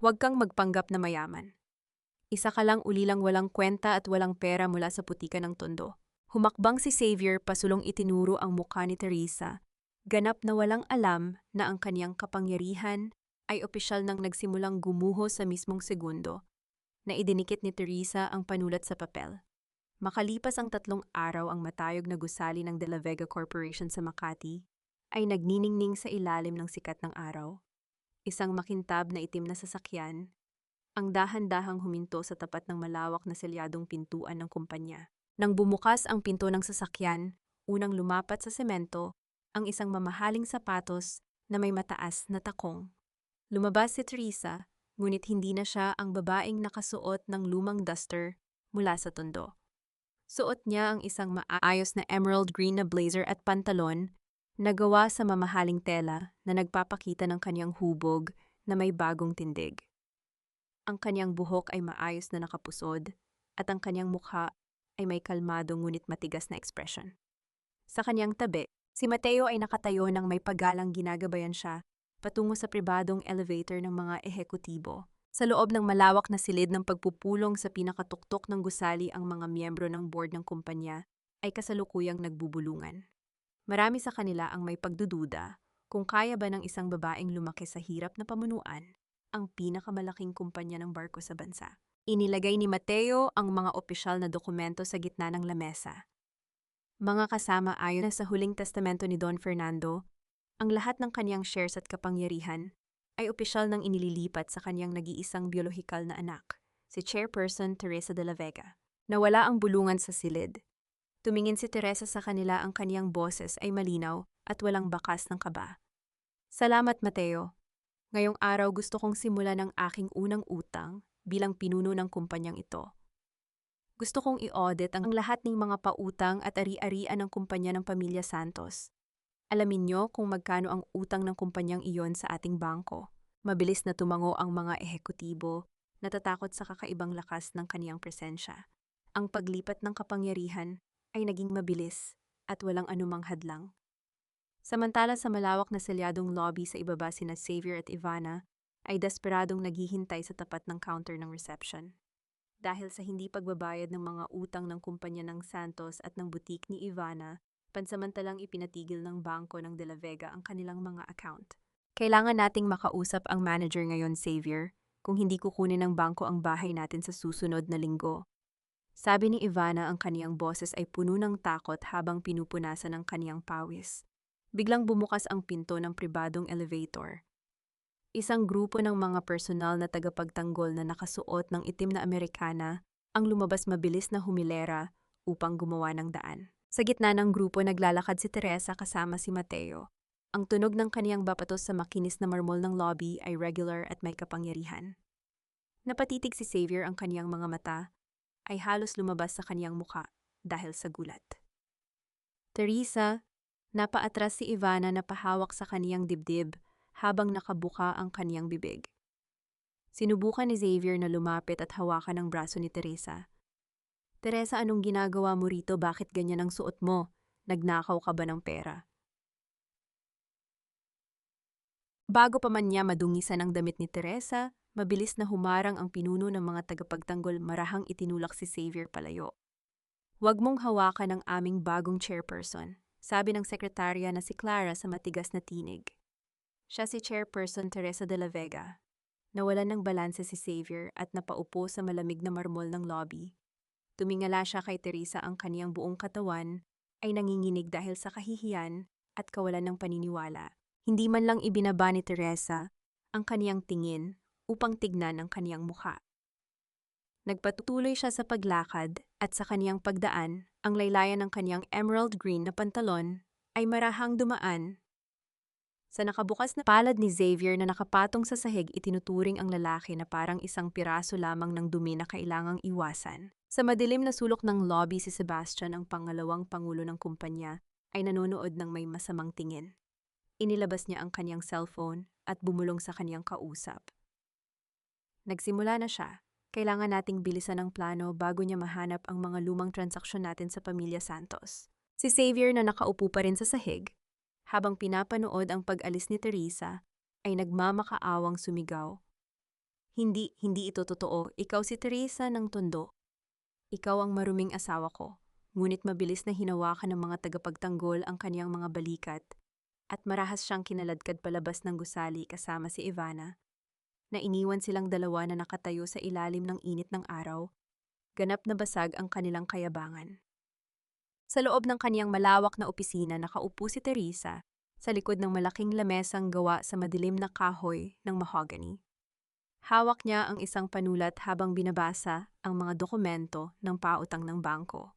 Huwag kang magpanggap na mayaman. Isa ka lang ulilang walang kwenta at walang pera mula sa putika ng tondo. Humakbang si Xavier, pasulong itinuro ang mukha ni Teresa. Ganap na walang alam na ang kaniyang kapangyarihan ay opisyal nang nagsimulang gumuho sa mismong segundo na idinikit ni Teresa ang panulat sa papel. Makalipas ang 3 araw, ang matayog na gusali ng De La Vega Corporation sa Makati ay nagniningning sa ilalim ng sikat ng araw. Isang makintab na itim na sasakyan ang dahan-dahang huminto sa tapat ng malawak na selyadong pintuan ng kumpanya. Nang bumukas ang pinto ng sasakyan, unang lumapat sa semento ang isang mamahaling sapatos na may mataas na takong. Lumabas si Teresa, ngunit hindi na siya ang babaeng nakasuot ng lumang duster mula sa tondo. Suot niya ang isang maayos na emerald green na blazer at pantalon na gawa sa mamahaling tela na nagpapakita ng kaniyang hubog na may bagong tindig. Ang kaniyang buhok ay maayos na nakapusod at ang kaniyang mukha ay may kalmado ngunit matigas na ekspresyon. Sa kaniyang tabi, si Mateo ay nakatayo ng may paggalang, ginagabayan siya patungo sa pribadong elevator ng mga ehekutibo. Sa loob ng malawak na silid ng pagpupulong sa pinakatuktok ng gusali, ang mga miyembro ng board ng kumpanya ay kasalukuyang nagbubulungan. Marami sa kanila ang may pagdududa kung kaya ba ng isang babaeng lumaki sa hirap na pamunuan ang pinakamalaking kumpanya ng barko sa bansa. Inilagay ni Mateo ang mga opisyal na dokumento sa gitna ng lamesa. Mga kasama, ayon sa huling testamento ni Don Fernando, ang lahat ng kaniyang shares at kapangyarihan ay opisyal nang inililipat sa kaniyang nag-iisang biolohikal na anak, si Chairperson Teresa de la Vega. Nawala ang bulungan sa silid. Tumingin si Teresa sa kanila, ang kaniyang boses ay malinaw at walang bakas ng kaba. Salamat, Mateo. Ngayong araw gusto kong simulan ang aking unang utang bilang pinuno ng kumpanyang ito. Gusto kong i-audit ang lahat ng mga pautang at ari-arian ng kumpanya ng Pamilya Santos. Alamin niyo kung magkano ang utang ng kumpanyang iyon sa ating bangko. Mabilis na tumango ang mga ehekutibo, natatakot sa kakaibang lakas ng kaniyang presensya. Ang paglipat ng kapangyarihan ay naging mabilis at walang anumang hadlang. Samantala sa malawak na selyadong lobby sa ibaba sina Xavier at Ivana ay desperadong naghihintay sa tapat ng counter ng reception. Dahil sa hindi pagbabayad ng mga utang ng kumpanya ng Santos at ng butik ni Ivana, pansamantalang ipinatigil ng Bangko ng De La Vega ang kanilang mga account. Kailangan nating makausap ang manager ngayon, Xavier, kung hindi kukunin ng bangko ang bahay natin sa susunod na linggo. Sabi ni Ivana, ang kaniyang boses ay puno ng takot habang pinupunasan ng kaniyang pawis. Biglang bumukas ang pinto ng pribadong elevator. Isang grupo ng mga personal na tagapagtanggol na nakasuot ng itim na Amerikana ang lumabas mabilis na humilera upang gumawa ng daan. Sa gitna ng grupo naglalakad si Teresa kasama si Mateo. Ang tunog ng kaniyang bapatos sa makinis na marmol ng lobby ay regular at may kapangyarihan. Napatitig si Xavier, ang kaniyang mga mata ay halos lumabas sa kaniyang muka dahil sa gulat. Teresa, napaatras si Ivana na pahawak sa kaniyang dibdib habang nakabuka ang kaniyang bibig. Sinubukan ni Xavier na lumapit at hawakan ang braso ni Teresa. Teresa, anong ginagawa mo rito? Bakit ganyan ang suot mo? Nagnakaw ka ba ng pera? Bago pa man niya madungisan ang damit ni Teresa, mabilis na humarang ang pinuno ng mga tagapagtanggol, marahang itinulak si Xavier palayo. Huwag mong hawakan ang aming bagong chairperson, sabi ng sekretarya na si Clara sa matigas na tinig. Siya si Chairperson Teresa de la Vega. Nawalan ng balanse si Xavier at napaupo sa malamig na marmol ng lobby. Tumingala siya kay Teresa, ang kaniyang buong katawan ay nanginginig dahil sa kahihiyan at kawalan ng paniniwala. Hindi man lang ibinaba ni Teresa ang kaniyang tingin upang tignan ang kaniyang mukha. Nagpatuloy siya sa paglakad at sa kaniyang pagdaan, ang laylayan ng kaniyang emerald green na pantalon ay marahang dumaan sa nakabukas na palad ni Xavier na nakapatong sa sahig. Itinuturing ang lalaki na parang isang piraso lamang ng dumi na kailangang iwasan. Sa madilim na sulok ng lobby, si Sebastian, ang pangalawang pangulo ng kumpanya, ay nanonood ng may masamang tingin. Inilabas niya ang kaniyang cellphone at bumulong sa kaniyang kausap. Nagsimula na siya. Kailangan nating bilisan ang plano bago niya mahanap ang mga lumang transaksyon natin sa Pamilya Santos. Si Xavier, na nakaupo pa rin sa sahig, habang pinapanood ang pag-alis ni Teresa, ay nagmamakaawang sumigaw. Hindi ito totoo. Ikaw si Teresa ng Tondo. Ikaw ang maruming asawa ko. Ngunit mabilis na hinawakan ng mga tagapagtanggol ang kaniyang mga balikat at marahas siyang kinaladkad palabas ng gusali kasama si Ivana, na iniwan silang dalawa na nakatayo sa ilalim ng init ng araw. Ganap na basag ang kanilang kayabangan. Sa loob ng kaniyang malawak na opisina, nakaupo si Teresa sa likod ng malaking lamesang gawa sa madilim na kahoy ng mahogany. Hawak niya ang isang panulat habang binabasa ang mga dokumento ng pautang ng bangko.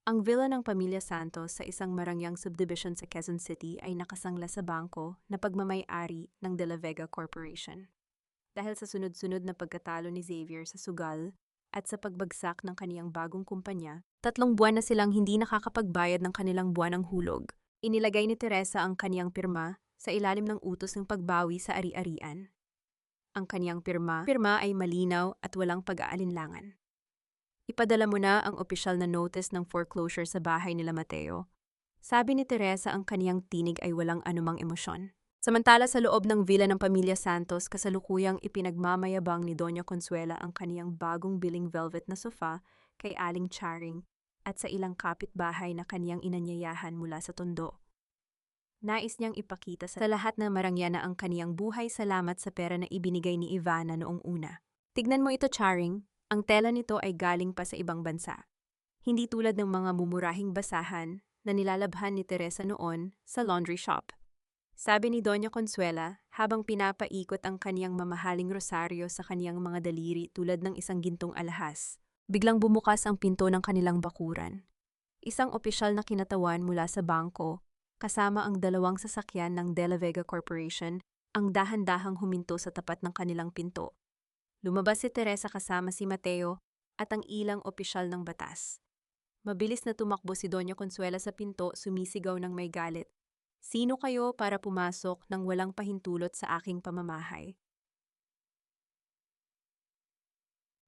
Ang villa ng Pamilya Santos sa isang marangyang subdivision sa Quezon City ay nakasangla sa bangko na pagmamay-ari ng De La Vega Corporation. Dahil sa sunod-sunod na pagkatalo ni Xavier sa sugal at sa pagbagsak ng kaniyang bagong kumpanya, 3 buwan na silang hindi nakakapagbayad ng kanilang buwanang hulog. Inilagay ni Teresa ang kaniyang pirma sa ilalim ng utos ng pagbawi sa ari-arian. Ang kaniyang pirma ay malinaw at walang pag-aalinlangan. Ipadala mo na ang opisyal na notice ng foreclosure sa bahay nila Mateo. Sabi ni Teresa, ang kaniyang tinig ay walang anumang emosyon. Samantala sa loob ng villa ng Pamilya Santos, kasalukuyang ipinagmamayabang ni Doña Consuela ang kaniyang bagong biling velvet na sofa kay Aling Charing at sa ilang kapitbahay na kaniyang inanyayahan mula sa Tondo. Nais niyang ipakita sa lahat na marangya na ang kaniyang buhay salamat sa pera na ibinigay ni Ivana noong una. Tignan mo ito, Charing. Ang tela nito ay galing pa sa ibang bansa. Hindi tulad ng mga mumurahing basahan na nilalabhan ni Teresa noon sa laundry shop. Sabi ni Doña Consuela habang pinapaikot ang kaniyang mamahaling rosaryo sa kaniyang mga daliri tulad ng isang gintong alahas. Biglang bumukas ang pinto ng kanilang bakuran. Isang opisyal na kinatawan mula sa bangko, kasama ang dalawang sasakyan ng De La Vega Corporation, ang dahan-dahang huminto sa tapat ng kanilang pinto. Lumabas si Teresa kasama si Mateo at ang ilang opisyal ng batas. Mabilis na tumakbo si Doña Consuela sa pinto, sumisigaw ng may galit. Sino kayo para pumasok nang walang pahintulot sa aking pamamahay?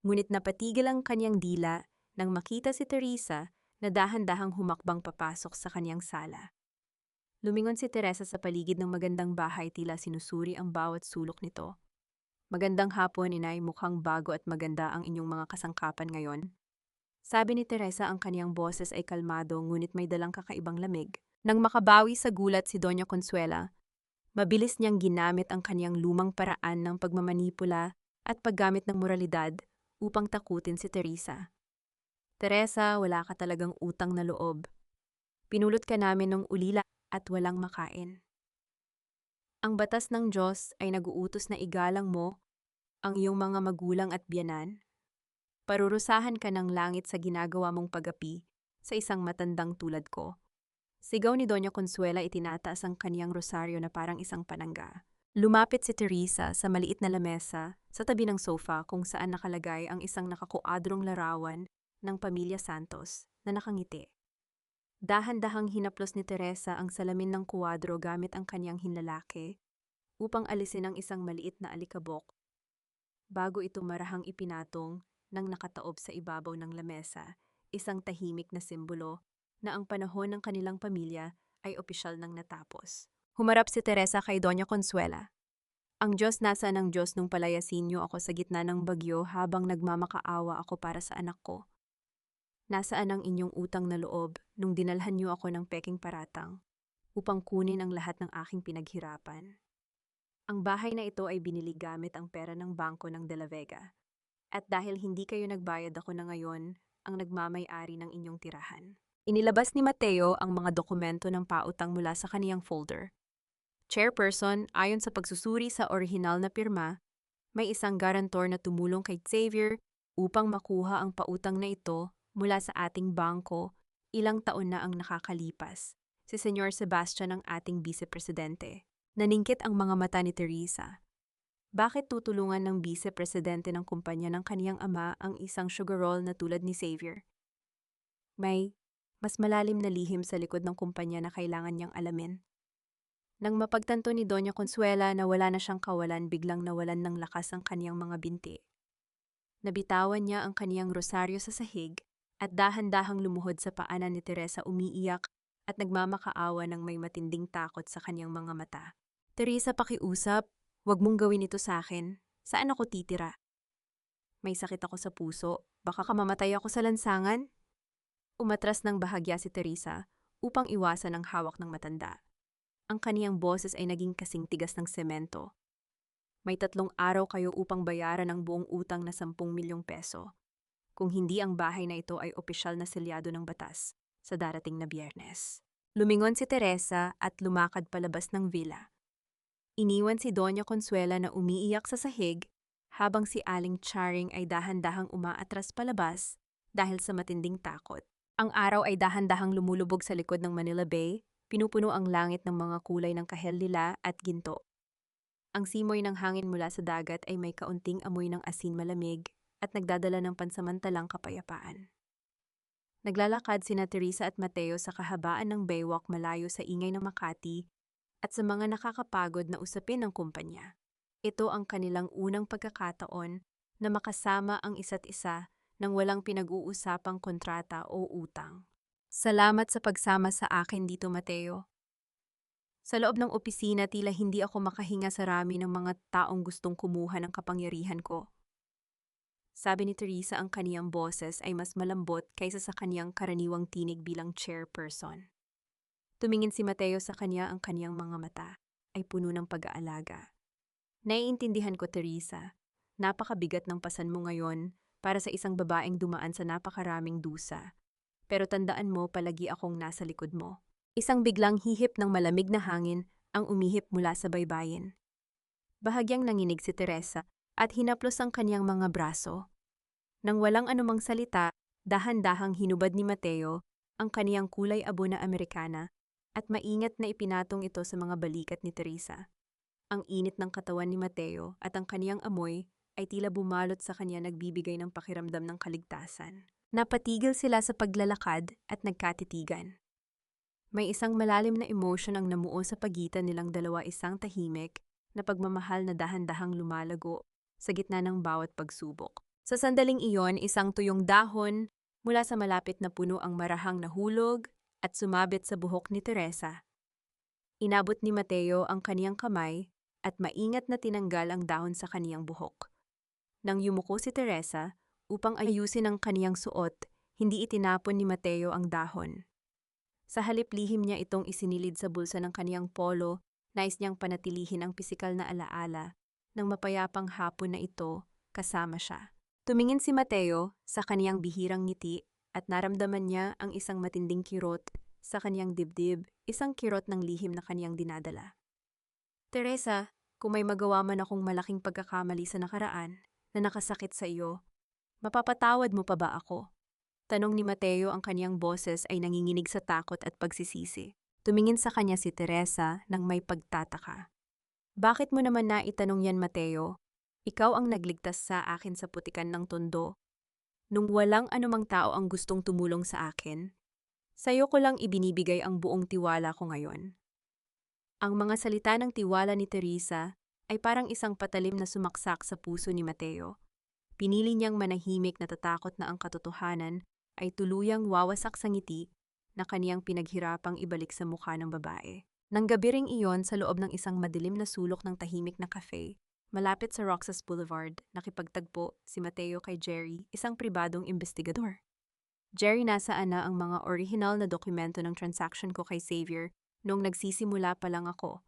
Ngunit napatigil ang kanyang dila nang makita si Teresa na dahan-dahang humakbang papasok sa kanyang sala. Lumingon si Teresa sa paligid ng magandang bahay, tila sinusuri ang bawat sulok nito. Magandang hapon, inay, mukhang bago at maganda ang inyong mga kasangkapan ngayon. Sabi ni Teresa, ang kaniyang boses ay kalmado ngunit may dalang kakaibang lamig. Nang makabawi sa gulat si Doña Consuela, mabilis niyang ginamit ang kaniyang lumang paraan ng pagmamanipula at paggamit ng moralidad upang takutin si Teresa. Teresa, wala ka talagang utang na loob. Pinulot ka namin ng ulila at walang makain. Ang batas ng Diyos ay nag-uutos na igalang mo ang iyong mga magulang at biyanan. Parurusahan ka ng langit sa ginagawa mong pag-api sa isang matandang tulad ko. Sigaw ni Doña Consuela, itinataas ang kaniyang rosaryo na parang isang panangga. Lumapit si Teresa sa maliit na lamesa sa tabi ng sofa kung saan nakalagay ang isang nakakuadrong larawan ng Pamilya Santos na nakangiti. Dahan-dahang hinaplos ni Teresa ang salamin ng kuwadro gamit ang kanyang hinlalaki upang alisin ang isang maliit na alikabok bago ito marahang ipinatong ng nakataob sa ibabaw ng lamesa, isang tahimik na simbolo na ang panahon ng kanilang pamilya ay opisyal nang natapos. Humarap si Teresa kay Doña Consuela. Ang Diyos, nasaan ang Diyos nung palayasin niyo ako sa gitna ng bagyo habang nagmamakaawa ako para sa anak ko? Nasaan ang inyong utang na loob nung dinalhan niyo ako ng peking paratang upang kunin ang lahat ng aking pinaghirapan? Ang bahay na ito ay binili gamit ang pera ng bangko ng De La Vega. At dahil hindi kayo nagbayad, ako na ngayon ang nagmamay-ari ng inyong tirahan. Inilabas ni Mateo ang mga dokumento ng pautang mula sa kaniyang folder. Chairperson, ayon sa pagsusuri sa orihinal na pirma, may isang garantor na tumulong kay Xavier upang makuha ang pautang na ito mula sa ating bangko. Ilang taon na ang nakakalipas. Si Senyor Sebastian ang ating vice-presidente. Naningkit ang mga mata ni Teresa. Bakit tutulungan ng vice-presidente ng kumpanya ng kaniyang ama ang isang sugar roll na tulad ni Xavier? May mas malalim na lihim sa likod ng kumpanya na kailangan niyang alamin. Nang mapagtanto ni Doña Consuela na wala na siyang kawalan, biglang nawalan ng lakas ang kaniyang mga binti. Nabitawan niya ang kaniyang rosaryo sa sahig at dahan-dahang lumuhod sa paanan ni Teresa, umiiyak at nagmamakaawa ng may matinding takot sa kaniyang mga mata. Teresa, pakiusap, wag mong gawin ito sa akin. Saan ako titira? May sakit ako sa puso, baka kamamatay ako sa lansangan? Umatras ng bahagya si Teresa upang iwasan ang hawak ng matanda. Ang kaniyang boses ay naging kasing tigas ng semento. May 3 araw kayo upang bayaran ang buong utang na 10 milyong peso. Kung hindi, ang bahay na ito ay opisyal na selyado ng batas sa darating na Biyernes. Lumingon si Teresa at lumakad palabas ng villa. Iniwan si Doña Consuela na umiiyak sa sahig habang si Aling Charing ay dahan-dahang umaatras palabas dahil sa matinding takot. Ang araw ay dahan-dahang lumulubog sa likod ng Manila Bay, pinupuno ang langit ng mga kulay ng kahel lila at ginto. Ang simoy ng hangin mula sa dagat ay may kaunting amoy ng asin malamig at nagdadala ng pansamantalang kapayapaan. Naglalakad sina Teresa at Mateo sa kahabaan ng baywalk malayo sa ingay ng Makati at sa mga nakakapagod na usapin ng kumpanya. Ito ang kanilang unang pagkakataon na makasama ang isa't isa nang walang pinag-uusapang kontrata o utang. Salamat sa pagsama sa akin dito, Mateo. Sa loob ng opisina, tila hindi ako makahinga sa rami ng mga taong gustong kumuha ng kapangyarihan ko. Sabi ni Teresa, ang kaniyang boses ay mas malambot kaysa sa kaniyang karaniwang tinig bilang chairperson. Tumingin si Mateo sa kanya, ang kaniyang mga mata ay puno ng pag-aalaga. Naiintindihan ko, Teresa. Napakabigat ng pasan mo ngayon para sa isang babaeng dumaan sa napakaraming dusa. Pero tandaan mo, palagi akong nasa likod mo. Isang biglang hihip ng malamig na hangin ang umihip mula sa baybayin. Bahagyang nanginig si Teresa at hinaplos ang kaniyang mga braso. Nang walang anumang salita, dahan-dahang hinubad ni Mateo ang kaniyang kulay abo na Amerikana, at maingat na ipinatong ito sa mga balikat ni Teresa. Ang init ng katawan ni Mateo at ang kaniyang amoy ay tila bumalot sa kanya, nagbibigay ng pakiramdam ng kaligtasan. Napatigil sila sa paglalakad at nagkatitigan. May isang malalim na emosyon ang namuo sa pagitan nilang dalawa, isang tahimik na pagmamahal na dahan-dahang lumalago sa gitna ng bawat pagsubok. Sa sandaling iyon, isang tuyong dahon mula sa malapit na puno ang marahang nahulog at sumabit sa buhok ni Teresa. Inabot ni Mateo ang kaniyang kamay at maingat na tinanggal ang dahon sa kaniyang buhok. Nang yumuko si Teresa upang ayusin ang kaniyang suot, hindi itinapon ni Mateo ang dahon. Sa halip, lihim niya itong isinilid sa bulsa ng kaniyang polo, nais niyang panatilihin ang pisikal na alaala ng mapayapang hapon na ito kasama siya. Tumingin si Mateo sa kaniyang bihirang ngiti at naramdaman niya ang isang matinding kirot sa kaniyang dibdib, isang kirot ng lihim na kaniyang dinadala. Teresa, kung may magawa man akong malaking pagkakamali sa nakaraan na nakasakit sa iyo, mapapatawad mo pa ba ako? Tanong ni Mateo, ang kaniyang boses ay nanginginig sa takot at pagsisisi. Tumingin sa kanya si Teresa nang may pagtataka. Bakit mo naman naitanong yan, Mateo? Ikaw ang nagligtas sa akin sa putikan ng tondo. Nung walang anumang tao ang gustong tumulong sa akin, sa'yo ko lang ibinibigay ang buong tiwala ko ngayon. Ang mga salita ng tiwala ni Teresa ay parang isang patalim na sumaksak sa puso ni Mateo. Pinili niyang manahimik, natatakot na ang katotohanan ay tuluyang wawasak sa ngiti na kaniyang pinaghirapang ibalik sa mukha ng babae. Nang gabi ring iyon, sa loob ng isang madilim na sulok ng tahimik na cafe, malapit sa Roxas Boulevard, nakipagtagpo si Mateo kay Jerry, isang pribadong investigador. Jerry, nasaan na ang mga orihinal na dokumento ng transaction ko kay Xavier nung nagsisimula pa lang ako?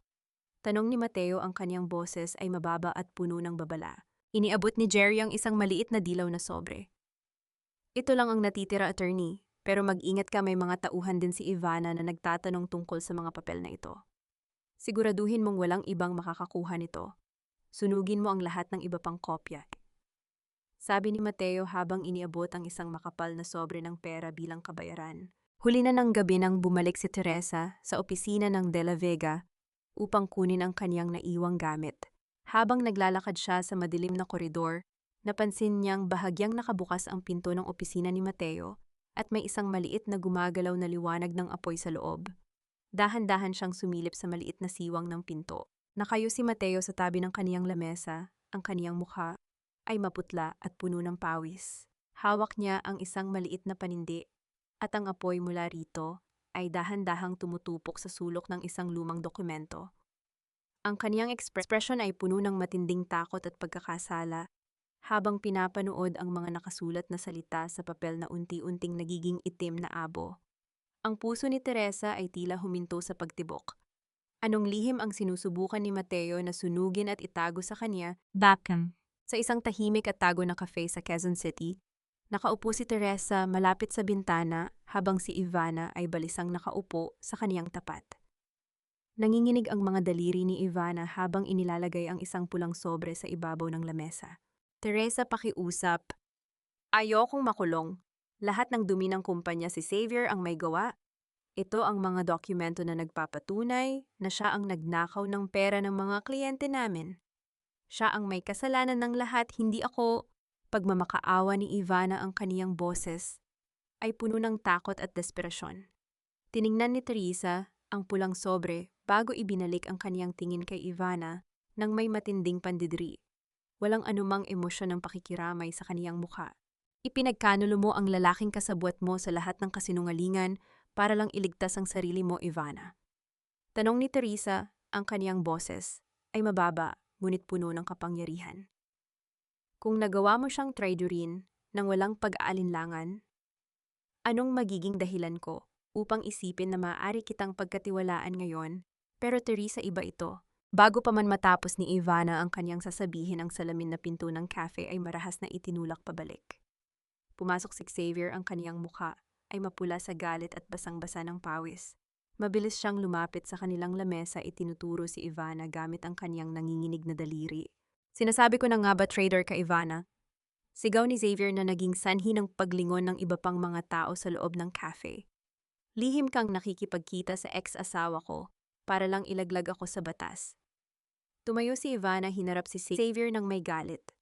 Tanong ni Mateo, ang kaniyang boses ay mababa at puno ng babala. Iniabot ni Jerry ang isang maliit na dilaw na sobre. Ito lang ang natitira, attorney, pero mag-ingat ka, may mga tauhan din si Ivana na nagtatanong tungkol sa mga papel na ito. Siguraduhin mong walang ibang makakakuha nito. Sunugin mo ang lahat ng iba pang kopya. Sabi ni Mateo habang iniabot ang isang makapal na sobre ng pera bilang kabayaran. Huli na ng gabi nang bumalik si Teresa sa opisina ng De La Vega upang kunin ang kaniyang naiwang gamit. Habang naglalakad siya sa madilim na koridor, napansin niyang bahagyang nakabukas ang pinto ng opisina ni Mateo at may isang maliit na gumagalaw na liwanag ng apoy sa loob. Dahan-dahan siyang sumilip sa maliit na siwang ng pinto. Nakayo si Mateo sa tabi ng kaniyang lamesa, ang kaniyang mukha ay maputla at puno ng pawis. Hawak niya ang isang maliit na panindi at ang apoy mula rito ay dahan-dahang tumutupok sa sulok ng isang lumang dokumento. Ang kaniyang ekspresyon ay puno ng matinding takot at pagkakasala habang pinapanood ang mga nakasulat na salita sa papel na unti-unting nagiging itim na abo. Ang puso ni Teresa ay tila huminto sa pagtibok. Anong lihim ang sinusubukan ni Mateo na sunugin at itago sa kanya? Bakam. Sa isang tahimik at tago na cafe sa Quezon City, nakaupo si Teresa malapit sa bintana habang si Ivana ay balisang nakaupo sa kaniyang tapat. Nanginginig ang mga daliri ni Ivana habang inilalagay ang isang pulang sobre sa ibabaw ng lamesa. Teresa, pakiusap. Ayokong makulong. Lahat ng dumi ng kumpanya si Xavier ang may gawa. Ito ang mga dokumento na nagpapatunay na siya ang nagnakaw ng pera ng mga kliyente namin. Siya ang may kasalanan ng lahat, hindi ako. Pagmamakaawa ni Ivana, ang kaniyang boses ay puno ng takot at desperasyon. Tiningnan ni Teresa ang pulang sobre bago ibinalik ang kaniyang tingin kay Ivana nang may matinding pandidiri. Walang anumang emosyon ng pakikiramay sa kaniyang mukha. Ipinagkanulo mo ang lalaking kasabwat mo sa lahat ng kasinungalingan para lang iligtas ang sarili mo, Ivana. Tanong ni Teresa, ang kaniyang boses ay mababa ngunit puno ng kapangyarihan. Kung nagawa mo siyang traidorin nang walang pag-aalinlangan, anong magiging dahilan ko upang isipin na maaari kitang pagkatiwalaan ngayon? Pero Teresa, iba ito. Bago pa man matapos ni Ivana ang kanyang sasabihin, ang salamin na pinto ng cafe ay marahas na itinulak pabalik. Pumasok si Xavier, ang kaniyang mukha ay mapula sa galit at basang-basa ng pawis. Mabilis siyang lumapit sa kanilang lamesa, itinuturo si Ivana gamit ang kaniyang nanginginig na daliri. Sinasabi ko na nga ba, trader ka, Ivana? Sigaw ni Xavier na naging sanhi ng paglingon ng iba pang mga tao sa loob ng cafe. Lihim kang nakikipagkita sa ex-asawa ko para lang ilaglag ako sa batas. Tumayo si Ivana, hinarap si Xavier ng may galit.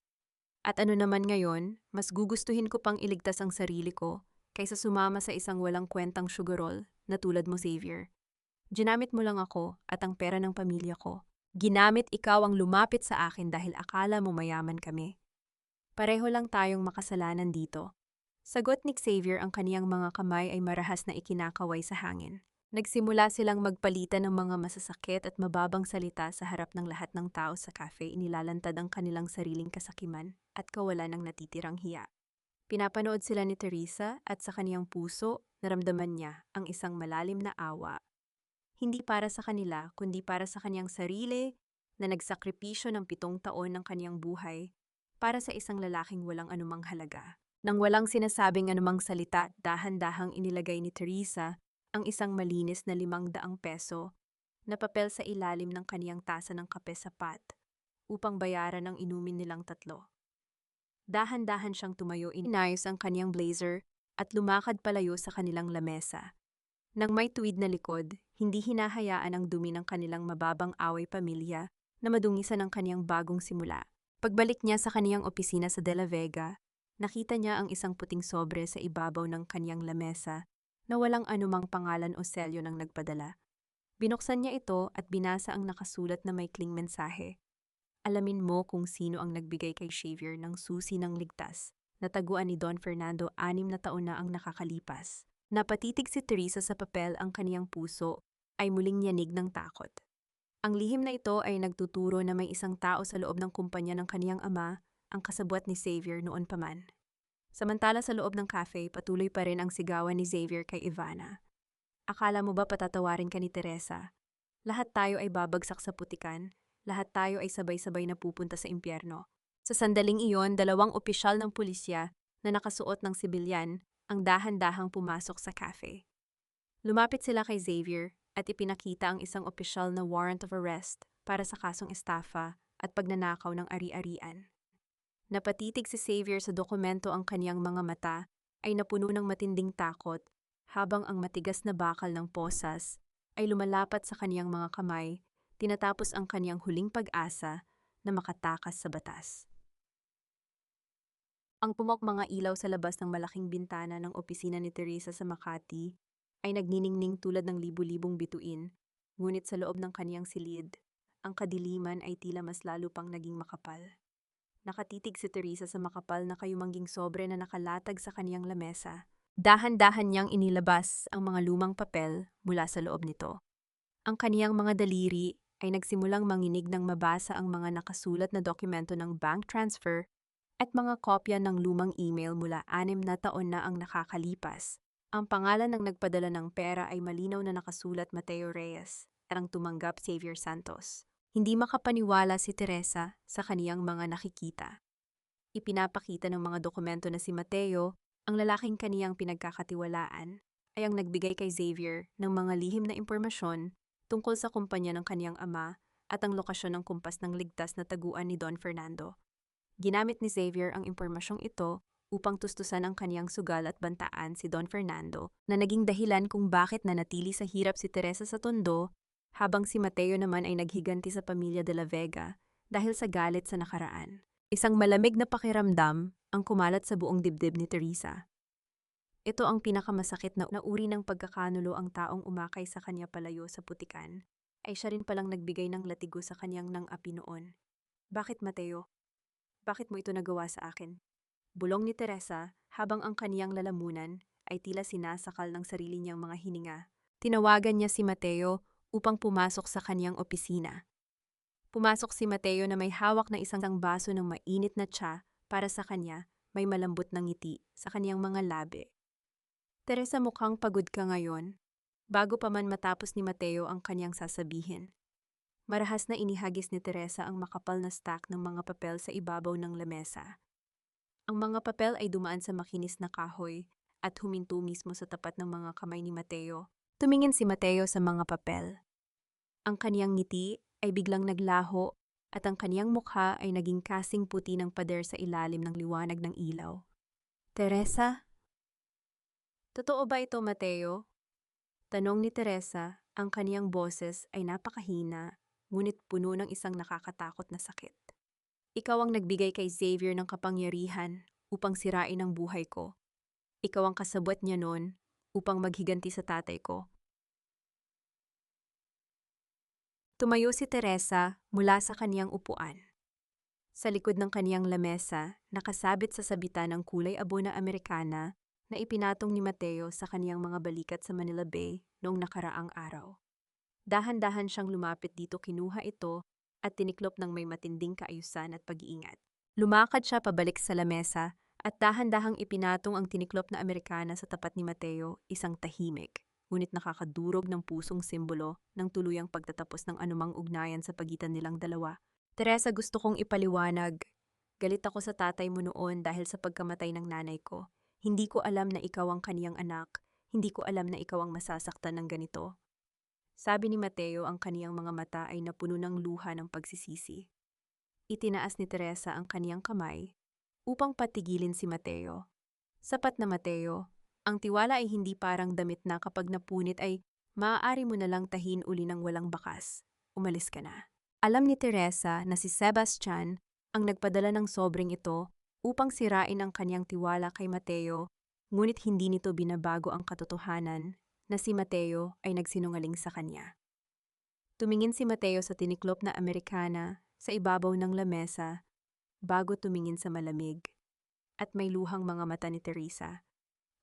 At ano naman ngayon, mas gugustuhin ko pang iligtas ang sarili ko kaysa sumama sa isang walang kwentang sugarol na tulad mo, Xavier. Ginamit mo lang ako at ang pera ng pamilya ko. Ginamit ikaw ang lumapit sa akin dahil akala mo mayaman kami. Pareho lang tayong makasalanan dito. Sagot ni Xavier, ang kaniyang mga kamay ay marahas na ikinakaway sa hangin. Nagsimula silang magpalitan ng mga masasakit at mababang salita sa harap ng lahat ng tao sa cafe. Inilalantad ang kanilang sariling kasakiman at kawalan ng natitirang hiya. Pinapanood sila ni Teresa at sa kaniyang puso, naramdaman niya ang isang malalim na awa. Hindi para sa kanila, kundi para sa kaniyang sarili na nagsakripisyo ng 7 taon ng kaniyang buhay para sa isang lalaking walang anumang halaga. Nang walang sinasabing anumang salita, dahan-dahang inilagay ni Teresa ang isang malinis na 500 peso na papel sa ilalim ng kaniyang tasa ng kape sapat upang bayaran ang inumin nilang tatlo. Dahan-dahan siyang tumayo, inayos ang kaniyang blazer at lumakad palayo sa kanilang lamesa. Nang may tuwid na likod, hindi hinahayaan ang dumi ng kanilang mababang away pamilya na madungisan ang kaniyang bagong simula. Pagbalik niya sa kaniyang opisina sa De La Vega, nakita niya ang isang puting sobre sa ibabaw ng kaniyang lamesa na walang anumang pangalan o selyo ng nagpadala. Binuksan niya ito at binasa ang nakasulat na maikling mensahe. Alamin mo kung sino ang nagbigay kay Xavier ng susi ng ligtas. Nataguan ni Don Fernando, 6 na taon na ang nakakalipas. Napatitig si Teresa sa papel, ang kaniyang puso ay muling yanig ng takot. Ang lihim na ito ay nagtuturo na may isang tao sa loob ng kumpanya ng kaniyang ama, ang kasabwat ni Xavier noon pa man. Samantala sa loob ng cafe, patuloy pa rin ang sigawan ni Xavier kay Ivana. Akala mo ba patatawarin ka ni Teresa? Lahat tayo ay babagsak sa putikan, lahat tayo ay sabay-sabay na pupunta sa impyerno. Sa sandaling iyon, 2 opisyal ng pulisya na nakasuot ng sibilyan ang dahan-dahang pumasok sa cafe. Lumapit sila kay Xavier at ipinakita ang isang opisyal na warrant of arrest para sa kasong estafa at pagnanakaw ng ari-arian. Napatitig si Xavier sa dokumento, ang kaniyang mga mata ay napuno ng matinding takot habang ang matigas na bakal ng posas ay lumalapat sa kaniyang mga kamay, tinatapos ang kaniyang huling pag-asa na makatakas sa batas. Ang mga ilaw sa labas ng malaking bintana ng opisina ni Teresa sa Makati ay nagniningning tulad ng libu-libong bituin, ngunit sa loob ng kaniyang silid, ang kadiliman ay tila mas lalo pang naging makapal. Nakatitig si Teresa sa makapal na kayumangging sobre na nakalatag sa kaniyang lamesa. Dahan-dahan niyang inilabas ang mga lumang papel mula sa loob nito. Ang kaniyang mga daliri ay nagsimulang manginig nang mabasa ang mga nakasulat na dokumento ng bank transfer at mga kopya ng lumang email mula 6 na taon na ang nakakalipas. Ang pangalan ng nagpadala ng pera ay malinaw na nakasulat, Mateo Reyes, at ang tumanggap, Xavier Santos. Hindi makapaniwala si Teresa sa kaniyang mga nakikita. Ipinapakita ng mga dokumento na si Mateo, ang lalaking kaniyang pinagkakatiwalaan, ay ang nagbigay kay Xavier ng mga lihim na impormasyon tungkol sa kumpanya ng kaniyang ama at ang lokasyon ng kumpas ng ligtas na taguan ni Don Fernando. Ginamit ni Xavier ang impormasyong ito upang tustusan ang kaniyang sugal at bantaan si Don Fernando, na naging dahilan kung bakit nanatili sa hirap si Teresa sa Tondo, habang si Mateo naman ay naghiganti sa pamilya de la Vega dahil sa galit sa nakaraan. Isang malamig na pakiramdam ang kumalat sa buong dibdib ni Teresa. Ito ang pinakamasakit na uri ng pagkakanulo. Ang taong umakay sa kanya palayo sa putikan ay siya rin palang nagbigay ng latigo sa kanyang nang-api noon. Bakit, Mateo? Bakit mo ito nagawa sa akin? Bulong ni Teresa habang ang kaniyang lalamunan ay tila sinasakal ng sarili niyang mga hininga. Tinawagan niya si Mateo upang pumasok sa kaniyang opisina. Pumasok si Mateo na may hawak na isang baso ng mainit na tsa para sa kanya, may malambot na ngiti sa kaniyang mga labi. Teresa, mukhang pagod ka ngayon. Bago pa man matapos ni Mateo ang kaniyang sasabihin, marahas na inihagis ni Teresa ang makapal na stack ng mga papel sa ibabaw ng lamesa. Ang mga papel ay dumaan sa makinis na kahoy at huminto mismo sa tapat ng mga kamay ni Mateo. Tumingin si Mateo sa mga papel. Ang kaniyang ngiti ay biglang naglaho at ang kaniyang mukha ay naging kasing puti ng pader sa ilalim ng liwanag ng ilaw. Teresa? Totoo ba ito, Mateo? Tanong ni Teresa, ang kaniyang boses ay napakahina, ngunit puno ng isang nakakatakot na sakit. Ikaw ang nagbigay kay Xavier ng kapangyarihan upang sirain ang buhay ko. Ikaw ang kasabwat niya noon upang maghiganti sa tatay ko. Tumayo si Teresa mula sa kaniyang upuan. Sa likod ng kaniyang lamesa, nakasabit sa sabitan ng kulay abo na Amerikana na ipinatong ni Mateo sa kaniyang mga balikat sa Manila Bay noong nakaraang araw. Dahan-dahan siyang lumapit dito, kinuha ito at tiniklop ng may matinding kaayusan at pag-iingat. Lumakad siya pabalik sa lamesa at dahan-dahang ipinatong ang tiniklop na Amerikana sa tapat ni Mateo, isang tahimik, ngunit nakakadurog ng pusong simbolo ng tuluyang pagtatapos ng anumang ugnayan sa pagitan nilang dalawa. Teresa, gusto kong ipaliwanag. Galit ako sa tatay mo noon dahil sa pagkamatay ng nanay ko. Hindi ko alam na ikaw ang kaniyang anak. Hindi ko alam na ikaw ang masasaktan ng ganito. Sabi ni Mateo, ang kaniyang mga mata ay napuno ng luha ng pagsisisi. Itinaas ni Teresa ang kaniyang kamay upang patigilin si Mateo. Sapat na, Mateo. Ang tiwala ay hindi parang damit na kapag napunit ay maaari mo na lang tahin uli ng walang bakas. Umalis ka na. Alam ni Teresa na si Sebastian ang nagpadala ng sobrang ito upang sirain ang kaniyang tiwala kay Mateo, ngunit hindi nito binabago ang katotohanan na si Mateo ay nagsinungaling sa kanya. Tumingin si Mateo sa tiniklop na Amerikana sa ibabaw ng lamesa bago tumingin sa malamig at may luhang mga mata ni Teresa.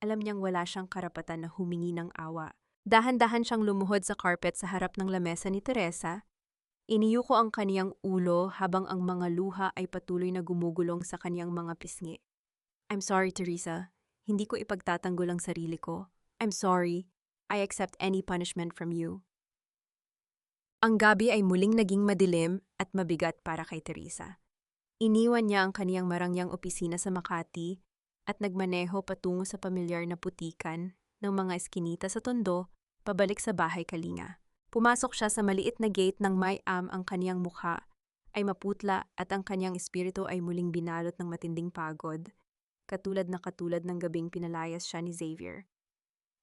Alam niyang wala siyang karapatan na humingi ng awa. Dahan-dahan siyang lumuhod sa carpet sa harap ng lamesa ni Teresa. Iniyuko ang kaniyang ulo habang ang mga luha ay patuloy na gumugulong sa kaniyang mga pisngi. I'm sorry, Teresa. Hindi ko ipagtatanggol ang sarili ko. I'm sorry. I accept any punishment from you. Ang gabi ay muling naging madilim at mabigat para kay Teresa. Iniwan niya ang kaniyang marangyang opisina sa Makati at nagmaneho patungo sa pamilyar na putikan ng mga eskinita sa Tondo, pabalik sa bahay Kalinga. Pumasok siya sa maliit na gate ng may-am, ang kaniyang mukha ay maputla at ang kaniyang espiritu ay muling binalot ng matinding pagod, katulad ng gabing pinalayas siya ni Xavier.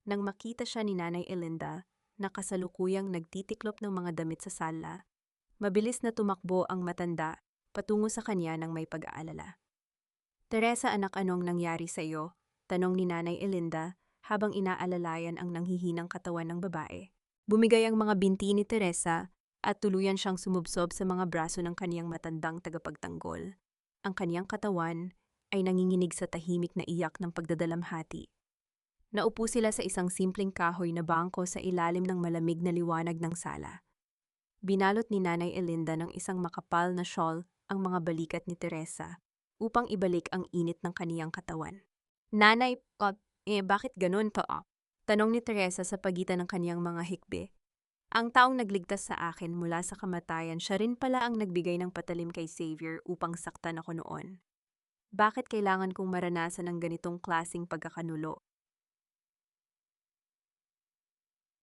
Nang makita siya ni Nanay Elinda, na kasalukuyang nagtitiklop ng mga damit sa sala, mabilis na tumakbo ang matanda patungo sa kanya ng may pag-aalala. Teresa, anak, anong nangyari sa iyo? Tanong ni Nanay Elinda habang inaalalayan ang nanghihinang katawan ng babae. Bumigay ang mga binti ni Teresa at tuluyan siyang sumubsob sa mga braso ng kaniyang matandang tagapagtanggol. Ang kaniyang katawan ay nanginginig sa tahimik na iyak ng pagdadalamhati. Naupo sila sa isang simpleng kahoy na bangko sa ilalim ng malamig na liwanag ng sala. Binalot ni Nanay Elinda ng isang makapal na shawl ang mga balikat ni Teresa upang ibalik ang init ng kaniyang katawan. Nanay, bakit ganun pa? Tanong ni Teresa sa pagitan ng kaniyang mga hikbi. Ang taong nagligtas sa akin mula sa kamatayan, siya rin pala ang nagbigay ng patalim kay Xavier upang saktan ako noon. Bakit kailangan kong maranasan ng ganitong klaseng pagkakanulo?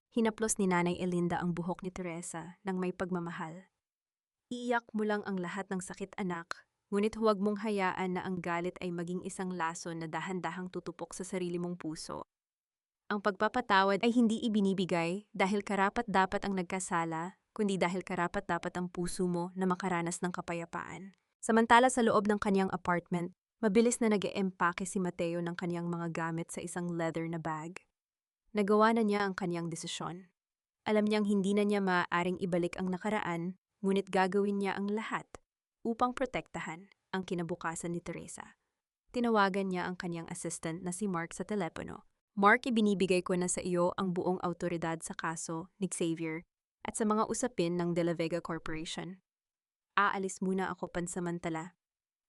Hinaplos ni Nanay Elinda ang buhok ni Teresa ng may pagmamahal. Iiyak mo lang ang lahat ng sakit, anak, ngunit huwag mong hayaan na ang galit ay maging isang laso na dahan-dahang tutupok sa sarili mong puso. Ang pagpapatawad ay hindi ibinibigay dahil karapat-dapat ang nagkasala, kundi dahil karapat-dapat ang puso mo na makaranas ng kapayapaan. Samantala sa loob ng kaniyang apartment, mabilis na nag-eempake si Mateo ng kaniyang mga gamit sa isang leather na bag. Nagawa na niya ang kaniyang desisyon. Alam niyang hindi na niya maaaring ibalik ang nakaraan, ngunit gagawin niya ang lahat upang protektahan ang kinabukasan ni Teresa. Tinawagan niya ang kaniyang assistant na si Mark sa telepono. Mark, ibinibigay ko na sa iyo ang buong autoridad sa kaso ni Xavier at sa mga usapin ng De La Vega Corporation. Aalis muna ako pansamantala.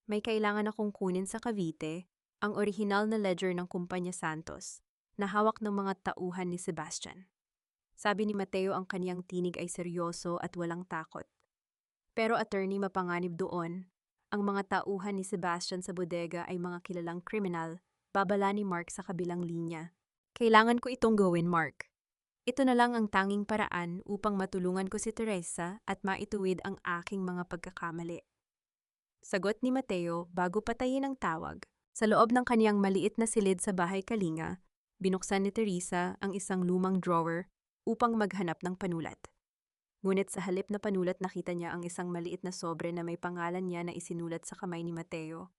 May kailangan akong kunin sa Cavite ang orihinal na ledger ng Kumpanya Santos na hawak ng mga tauhan ni Sebastian. Sabi ni Mateo, ang kaniyang tinig ay seryoso at walang takot. Pero attorney, mapanganib doon. Ang mga tauhan ni Sebastian sa bodega ay mga kilalang kriminal, babala ni Mark sa kabilang linya. Kailangan ko itong gawin, Mark. Ito na lang ang tanging paraan upang matulungan ko si Teresa at maituwid ang aking mga pagkakamali. Sagot ni Mateo bago patayin ang tawag. Sa loob ng kaniyang maliit na silid sa bahay Kalinga, binuksan ni Teresa ang isang lumang drawer upang maghanap ng panulat. Ngunit sa halip na panulat nakita niya ang isang maliit na sobre na may pangalan niya na isinulat sa kamay ni Mateo.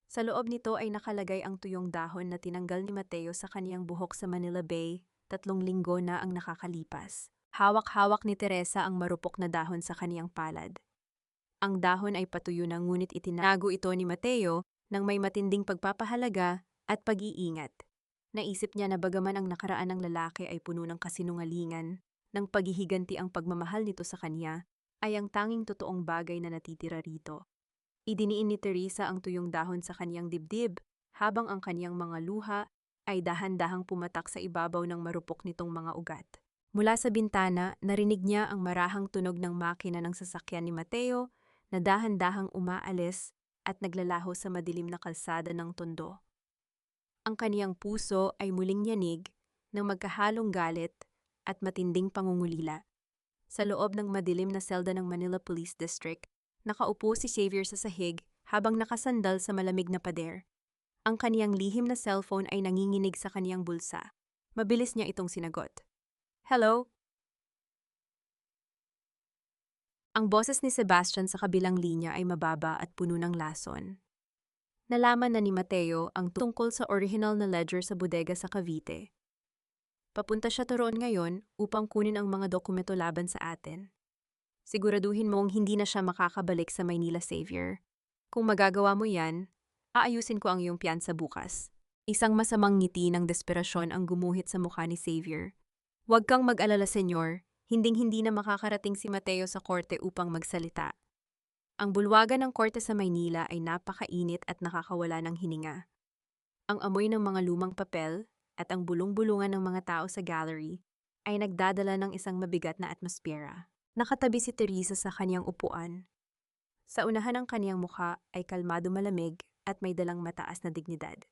Sa loob nito ay nakalagay ang tuyong dahon na tinanggal ni Mateo sa kaniyang buhok sa Manila Bay, 3 linggo na ang nakakalipas. Hawak-hawak ni Teresa ang marupok na dahon sa kaniyang palad. Ang dahon ay patuyo na ngunit itinago ito ni Mateo ng may matinding pagpapahalaga at pag-iingat. Naisip niya na bagaman ang nakaraan ng lalaki ay puno ng kasinungalingan, ng paghihiganti ang pagmamahal nito sa kanya, ay ang tanging totoong bagay na natitira rito. Idiniin ni Teresa ang tuyong dahon sa kaniyang dibdib, habang ang kaniyang mga luha ay dahan-dahang pumatak sa ibabaw ng marupok nitong mga ugat. Mula sa bintana, narinig niya ang marahang tunog ng makina ng sasakyan ni Mateo na dahan-dahang umaalis at naglalaho sa madilim na kalsada ng tondo. Ang kaniyang puso ay muling yanig ng magkahalong galit at matinding pangungulila. Sa loob ng madilim na selda ng Manila Police District, nakaupo si Xavier sa sahig habang nakasandal sa malamig na pader. Ang kaniyang lihim na cellphone ay nanginginig sa kaniyang bulsa. Mabilis niya itong sinagot. Hello? Ang boses ni Sebastian sa kabilang linya ay mababa at puno ng lason. Nalaman na ni Mateo ang tungkol sa original na ledger sa bodega sa Cavite. Papunta siya roon ngayon upang kunin ang mga dokumento laban sa atin. Siguraduhin mong hindi na siya makakabalik sa Maynila, Xavier. Kung magagawa mo yan, aayusin ko ang iyong piyansa bukas. Isang masamang ngiti ng desperasyon ang gumuhit sa mukha ni Xavier. Huwag kang mag-alala, senyor. Hinding-hindi na makakarating si Mateo sa korte upang magsalita. Ang bulwagan ng korte sa Maynila ay napakainit at nakakawala ng hininga. Ang amoy ng mga lumang papel at ang bulong-bulungan ng mga tao sa gallery ay nagdadala ng isang mabigat na atmospera. Nakatabi si Teresa sa kaniyang upuan. Sa unahan ng kaniyang mukha ay kalmado malamig at may dalang mataas na dignidad.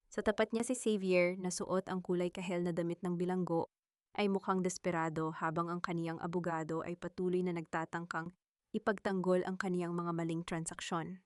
Sa tapat niya si Xavier na suot ang kulay kahel na damit ng bilanggo ay mukhang desperado habang ang kaniyang abogado ay patuloy na nagtatangkang ipagtanggol ang kaniyang mga maling transaksyon.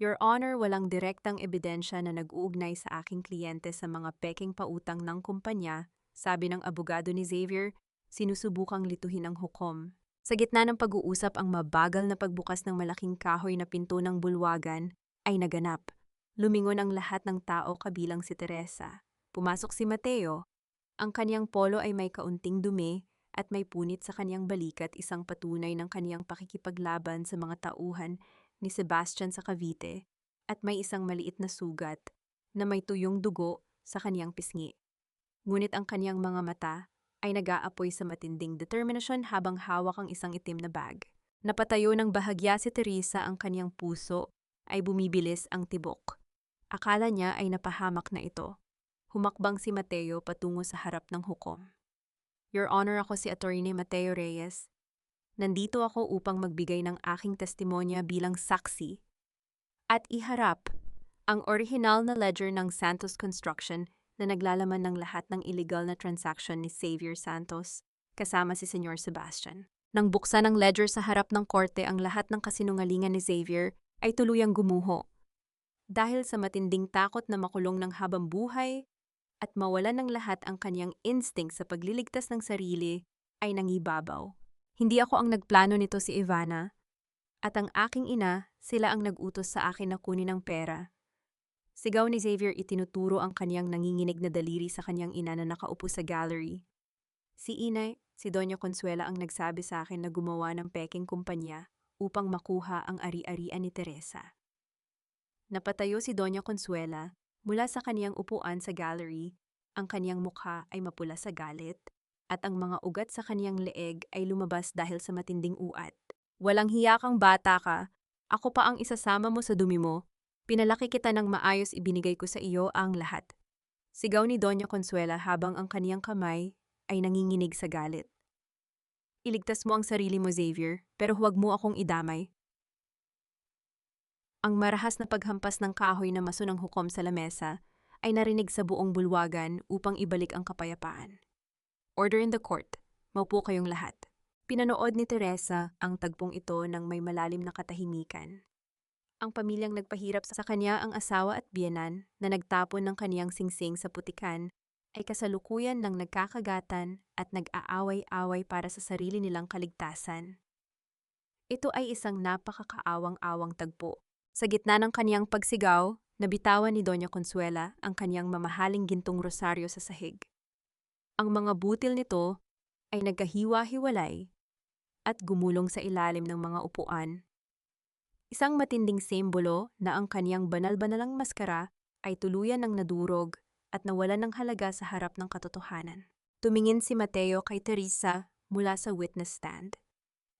Your Honor, walang direktang ebidensya na nag-uugnay sa aking kliyente sa mga peking pautang ng kumpanya, sabi ng abogado ni Xavier, sinusubukang lituhin ang hukom. Sa gitna ng pag-uusap, ang mabagal na pagbukas ng malaking kahoy na pinto ng bulwagan ay naganap. Lumingon ang lahat ng tao kabilang si Teresa. Pumasok si Mateo. Ang kaniyang polo ay may kaunting dumi at may punit sa kaniyang balikat, isang patunay ng kaniyang pakikipaglaban sa mga tauhan ni Sebastian sa Cavite, at may isang maliit na sugat na may tuyong dugo sa kaniyang pisngi. Ngunit ang kaniyang mga mata ay nag-aapoy sa matinding determinasyon habang hawak ang isang itim na bag. Napatayo ng bahagya si Teresa, ang kaniyang puso ay bumibilis ang tibok. Akala niya ay napahamak na ito. Humakbang si Mateo patungo sa harap ng hukom. Your Honor, ako si Attorney Mateo Reyes. Nandito ako upang magbigay ng aking testimonya bilang saksi at iharap ang orihinal na ledger ng Santos Construction na naglalaman ng lahat ng illegal na transaction ni Xavier Santos kasama si Senyor Sebastian. Nang buksan ang ledger sa harap ng korte, ang lahat ng kasinungalingan ni Xavier ay tuluyang gumuho. Dahil sa matinding takot na makulong ng habang buhay at mawalan ng lahat ang kaniyang instinct sa pagliligtas ng sarili, ay nangibabaw. Hindi ako ang nagplano nito, si Ivana. At ang aking ina, sila ang nag-utos sa akin na kunin ang pera. Sigaw ni Xavier, itinuturo ang kaniyang nanginginig na daliri sa kaniyang ina na nakaupo sa gallery. Si Inay, si Doña Consuela ang nagsabi sa akin na gumawa ng peking kumpanya upang makuha ang ari-arian ni Teresa. Napatayo si Doña Consuela mula sa kaniyang upuan sa gallery. Ang kaniyang mukha ay mapula sa galit at ang mga ugat sa kaniyang leeg ay lumabas dahil sa matinding uat. Walang hiya kang bata ka. Ako pa ang isasama mo sa dumi mo. Pinalaki kita ng maayos, ibinigay ko sa iyo ang lahat. Sigaw ni Doña Consuela habang ang kaniyang kamay ay nanginginig sa galit. Iligtas mo ang sarili mo, Xavier, pero huwag mo akong idamay. Ang marahas na paghampas ng kahoy na maso ng hukom sa lamesa ay narinig sa buong bulwagan upang ibalik ang kapayapaan. Order in the court. Maupo kayong lahat. Pinanood ni Teresa ang tagpong ito ng may malalim na katahimikan. Ang pamilyang nagpahirap sa kanya, ang asawa at biyenan na nagtapon ng kaniyang singsing sa putikan, ay kasalukuyan ng nagkakagatan at nag-aaway-away para sa sarili nilang kaligtasan. Ito ay isang napakakaawang-awang tagpo. Sa gitna ng kaniyang pagsigaw, nabitawan ni Doña Consuela ang kaniyang mamahaling gintong rosaryo sa sahig. Ang mga butil nito ay nagkahiwa-hiwalay at gumulong sa ilalim ng mga upuan. Isang matinding simbolo na ang kaniyang banal-banalang maskara ay tuluyan ng nadurog at nawalan ng halaga sa harap ng katotohanan. Tumingin si Mateo kay Teresa mula sa witness stand.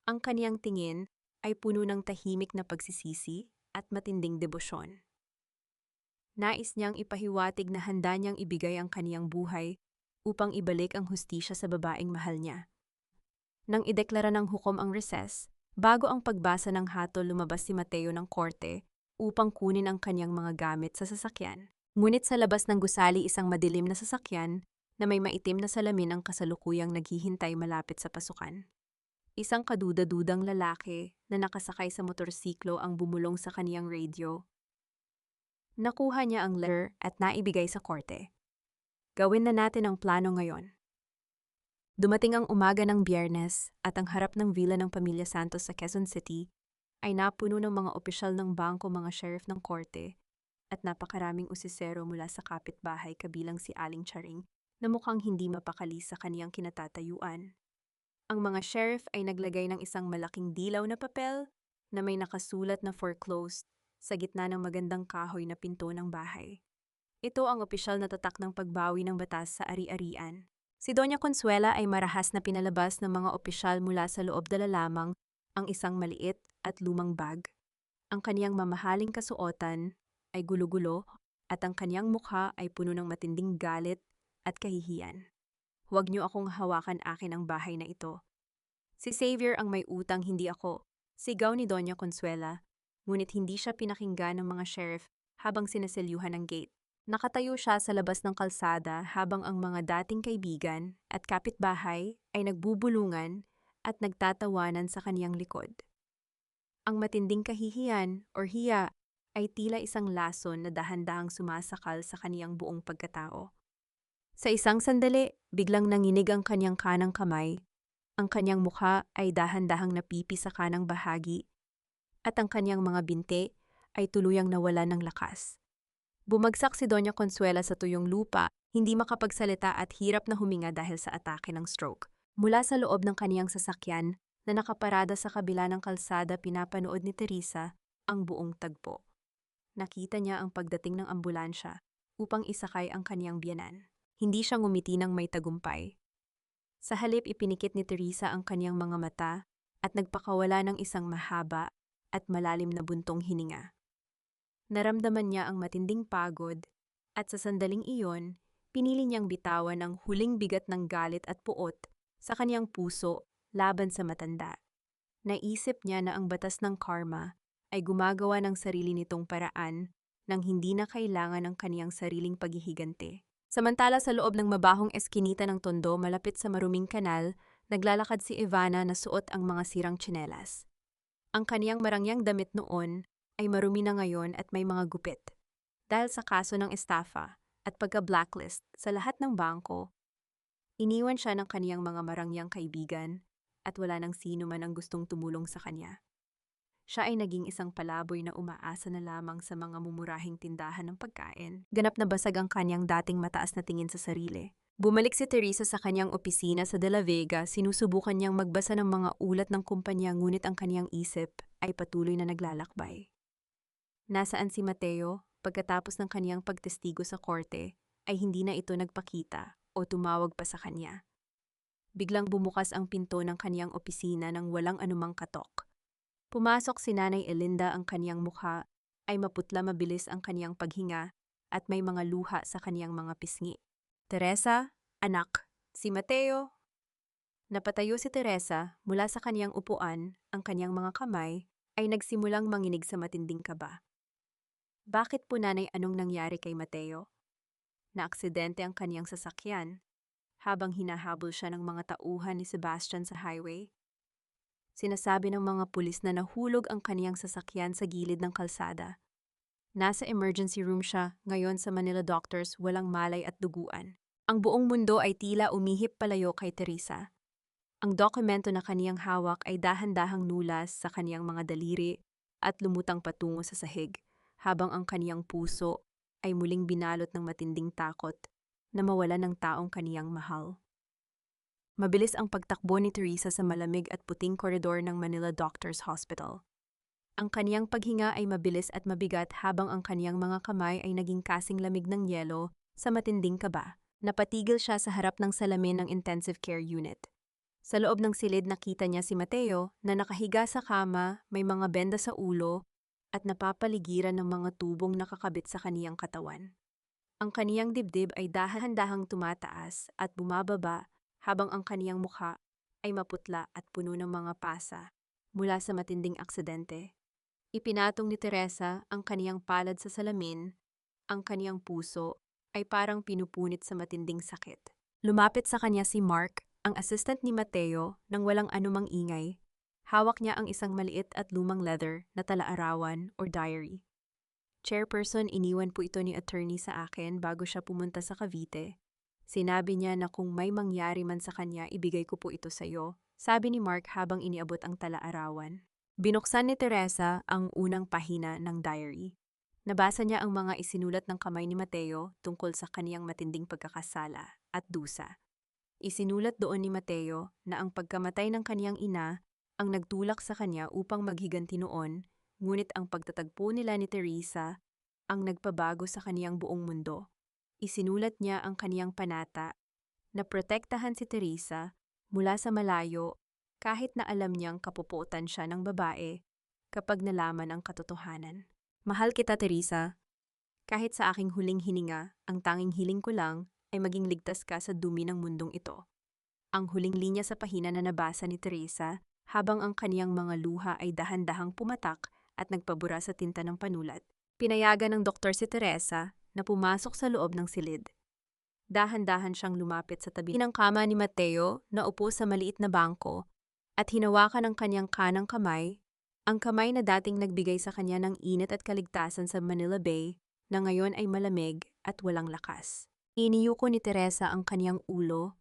Ang kaniyang tingin ay puno ng tahimik na pagsisisi at matinding debosyon. Nais niyang ipahiwatig na handa niyang ibigay ang kaniyang buhay upang ibalik ang hustisya sa babaeng mahal niya. Nang ideklara ng hukom ang recess, bago ang pagbasa ng hatol lumabas si Mateo ng korte upang kunin ang kaniyang mga gamit sa sasakyan. Ngunit sa labas ng gusali isang madilim na sasakyan na may maitim na salamin ang kasalukuyang naghihintay malapit sa pasukan. Isang kaduda-dudang lalaki na nakasakay sa motorsiklo ang bumulong sa kaniyang radio. Nakuha niya ang letter at naibigay sa korte. Gawin na natin ang plano ngayon. Dumating ang umaga ng Biyernes at ang harap ng villa ng Pamilya Santos sa Quezon City ay napuno ng mga opisyal ng bangko, mga sheriff ng korte, at napakaraming usisero mula sa kapitbahay kabilang si Aling Charing na mukhang hindi mapakali sa kaniyang kinatatayuan. Ang mga sheriff ay naglagay ng isang malaking dilaw na papel na may nakasulat na foreclosed sa gitna ng magandang kahoy na pinto ng bahay. Ito ang opisyal na tatak ng pagbawi ng batas sa ari-arian. Si Doña Consuela ay marahas na pinalabas ng mga opisyal mula sa loob, dala lamang ang isang maliit at lumang bag. Ang kaniyang mamahaling kasuotan ay gulo-gulo at ang kaniyang mukha ay puno ng matinding galit at kahihiyan. Huwag niyo akong hawakan, akin ang bahay na ito. Si Xavier ang may utang, hindi ako. Sigaw ni Doña Consuela, ngunit hindi siya pinakinggan ng mga sheriff habang sinaselyuhan ng gate. Nakatayo siya sa labas ng kalsada habang ang mga dating kaibigan at kapitbahay ay nagbubulungan at nagtatawanan sa kaniyang likod. Ang matinding kahihiyan or hiya ay tila isang lason na dahan-dahang sumasakal sa kaniyang buong pagkatao. Sa isang sandali, biglang nanginig ang kaniyang kanang kamay, ang kaniyang mukha ay dahan-dahang napipi sa kanang bahagi, at ang kaniyang mga binti ay tuluyang nawalan ng lakas. Bumagsak si Doña Consuela sa tuyong lupa, hindi makapagsalita at hirap na huminga dahil sa atake ng stroke. Mula sa loob ng kaniyang sasakyan na nakaparada sa kabila ng kalsada, pinapanood ni Teresa ang buong tagpo. Nakita niya ang pagdating ng ambulansya upang isakay ang kaniyang biyenan. Hindi siya ngumiti ng may tagumpay. Sa halip, ipinikit ni Teresa ang kaniyang mga mata at nagpakawala ng isang mahaba at malalim na buntong hininga. Naramdaman niya ang matinding pagod at sa sandaling iyon, pinili niyang bitawan ang huling bigat ng galit at puot sa kaniyang puso laban sa matanda. Naisip niya na ang batas ng karma ay gumagawa ng sarili nitong paraan nang hindi na kailangan ng kaniyang sariling paghihigante. Samantala sa loob ng mabahong eskinita ng tondo malapit sa maruming kanal, naglalakad si Ivana na suot ang mga sirang tsinelas. Ang kaniyang marangyang damit noon ay marumi na ngayon at may mga gupit. Dahil sa kaso ng estafa at pagka-blacklist sa lahat ng bangko, iniwan siya ng kaniyang mga marangyang kaibigan at wala nang sino man ang gustong tumulong sa kanya. Siya ay naging isang palaboy na umaasa na lamang sa mga mumurahing tindahan ng pagkain. Ganap na basag ang kanyang dating mataas na tingin sa sarili. Bumalik si Teresa sa kanyang opisina sa De La Vega, sinusubukan niyang magbasa ng mga ulat ng kumpanya, ngunit ang kanyang isip ay patuloy na naglalakbay. Nasaan si Mateo? Pagkatapos ng kaniyang pagtestigo sa korte, ay hindi na ito nagpakita o tumawag pa sa kanya. Biglang bumukas ang pinto ng kaniyang opisina nang walang anumang katok. Pumasok si Nanay Elinda, ang kaniyang mukha ay maputla, mabilis ang kaniyang paghinga at may mga luha sa kaniyang mga pisngi. Teresa, anak, si Mateo. Napatayo si Teresa mula sa kaniyang upuan, ang kaniyang mga kamay ay nagsimulang manginig sa matinding kaba. Bakit po, nanay, anong nangyari kay Mateo? Naaksidente ang kaniyang sasakyan habang hinahabol siya ng mga tauhan ni Sebastian sa highway. Sinasabi ng mga pulis na nahulog ang kaniyang sasakyan sa gilid ng kalsada. Nasa emergency room siya ngayon sa Manila Doctors, walang malay at duguan. Ang buong mundo ay tila umihip palayo kay Teresa. Ang dokumento na kaniyang hawak ay dahan-dahang nulas sa kaniyang mga daliri at lumutang patungo sa sahig, habang ang kaniyang puso ay muling binalot ng matinding takot na mawala ng taong kaniyang mahal. Mabilis ang pagtakbo ni Teresa sa malamig at puting koridor ng Manila Doctors Hospital. Ang kaniyang paghinga ay mabilis at mabigat habang ang kaniyang mga kamay ay naging kasing lamig ng yelo sa matinding kaba. Napatigil siya sa harap ng salamin ng intensive care unit. Sa loob ng silid nakita niya si Mateo na nakahiga sa kama, may mga benda sa ulo at napapaligiran ng mga tubong nakakabit sa kaniyang katawan. Ang kaniyang dibdib ay dahan-dahang tumataas at bumababa habang ang kaniyang mukha ay maputla at puno ng mga pasa mula sa matinding aksidente. Ipinatong ni Teresa ang kaniyang palad sa salamin, ang kaniyang puso ay parang pinupunit sa matinding sakit. Lumapit sa kanya si Mark, ang assistant ni Mateo, nang walang anumang ingay. Hawak niya ang isang maliit at lumang leather na tala-arawan or diary. Chairperson, iniwan po ito ni attorney sa akin bago siya pumunta sa Cavite. Sinabi niya na kung may mangyari man sa kanya, ibigay ko po ito sa iyo, sabi ni Mark habang iniabot ang tala-arawan. Binuksan ni Teresa ang unang pahina ng diary. Nabasa niya ang mga isinulat ng kamay ni Mateo tungkol sa kaniyang matinding pagkakasala at dusa. Isinulat doon ni Mateo na ang pagkamatay ng kaniyang ina ang nagtulak sa kanya upang maghiganti noon, ngunit ang pagtatagpo nila ni Teresa ang nagpabago sa kaniyang buong mundo. Isinulat niya ang kaniyang panata na protektahan si Teresa mula sa malayo kahit na alam niyang kapuputan siya ng babae kapag nalaman ang katotohanan. Mahal kita, Teresa. Kahit sa aking huling hininga, ang tanging hiling ko lang ay maging ligtas ka sa dumi ng mundong ito. Ang huling linya sa pahina na nabasa ni Teresa habang ang kaniyang mga luha ay dahan-dahang pumatak at nagpabura sa tinta ng panulat. Pinayagan ng doktor si Teresa na pumasok sa loob ng silid. Dahan-dahan siyang lumapit sa tabi ng kama ni Mateo na upo sa maliit na bangko at hinawakan ng kaniyang kanang kamay, ang kamay na dating nagbigay sa kanya ng init at kaligtasan sa Manila Bay na ngayon ay malamig at walang lakas. Iniyuko ni Teresa ang kaniyang ulo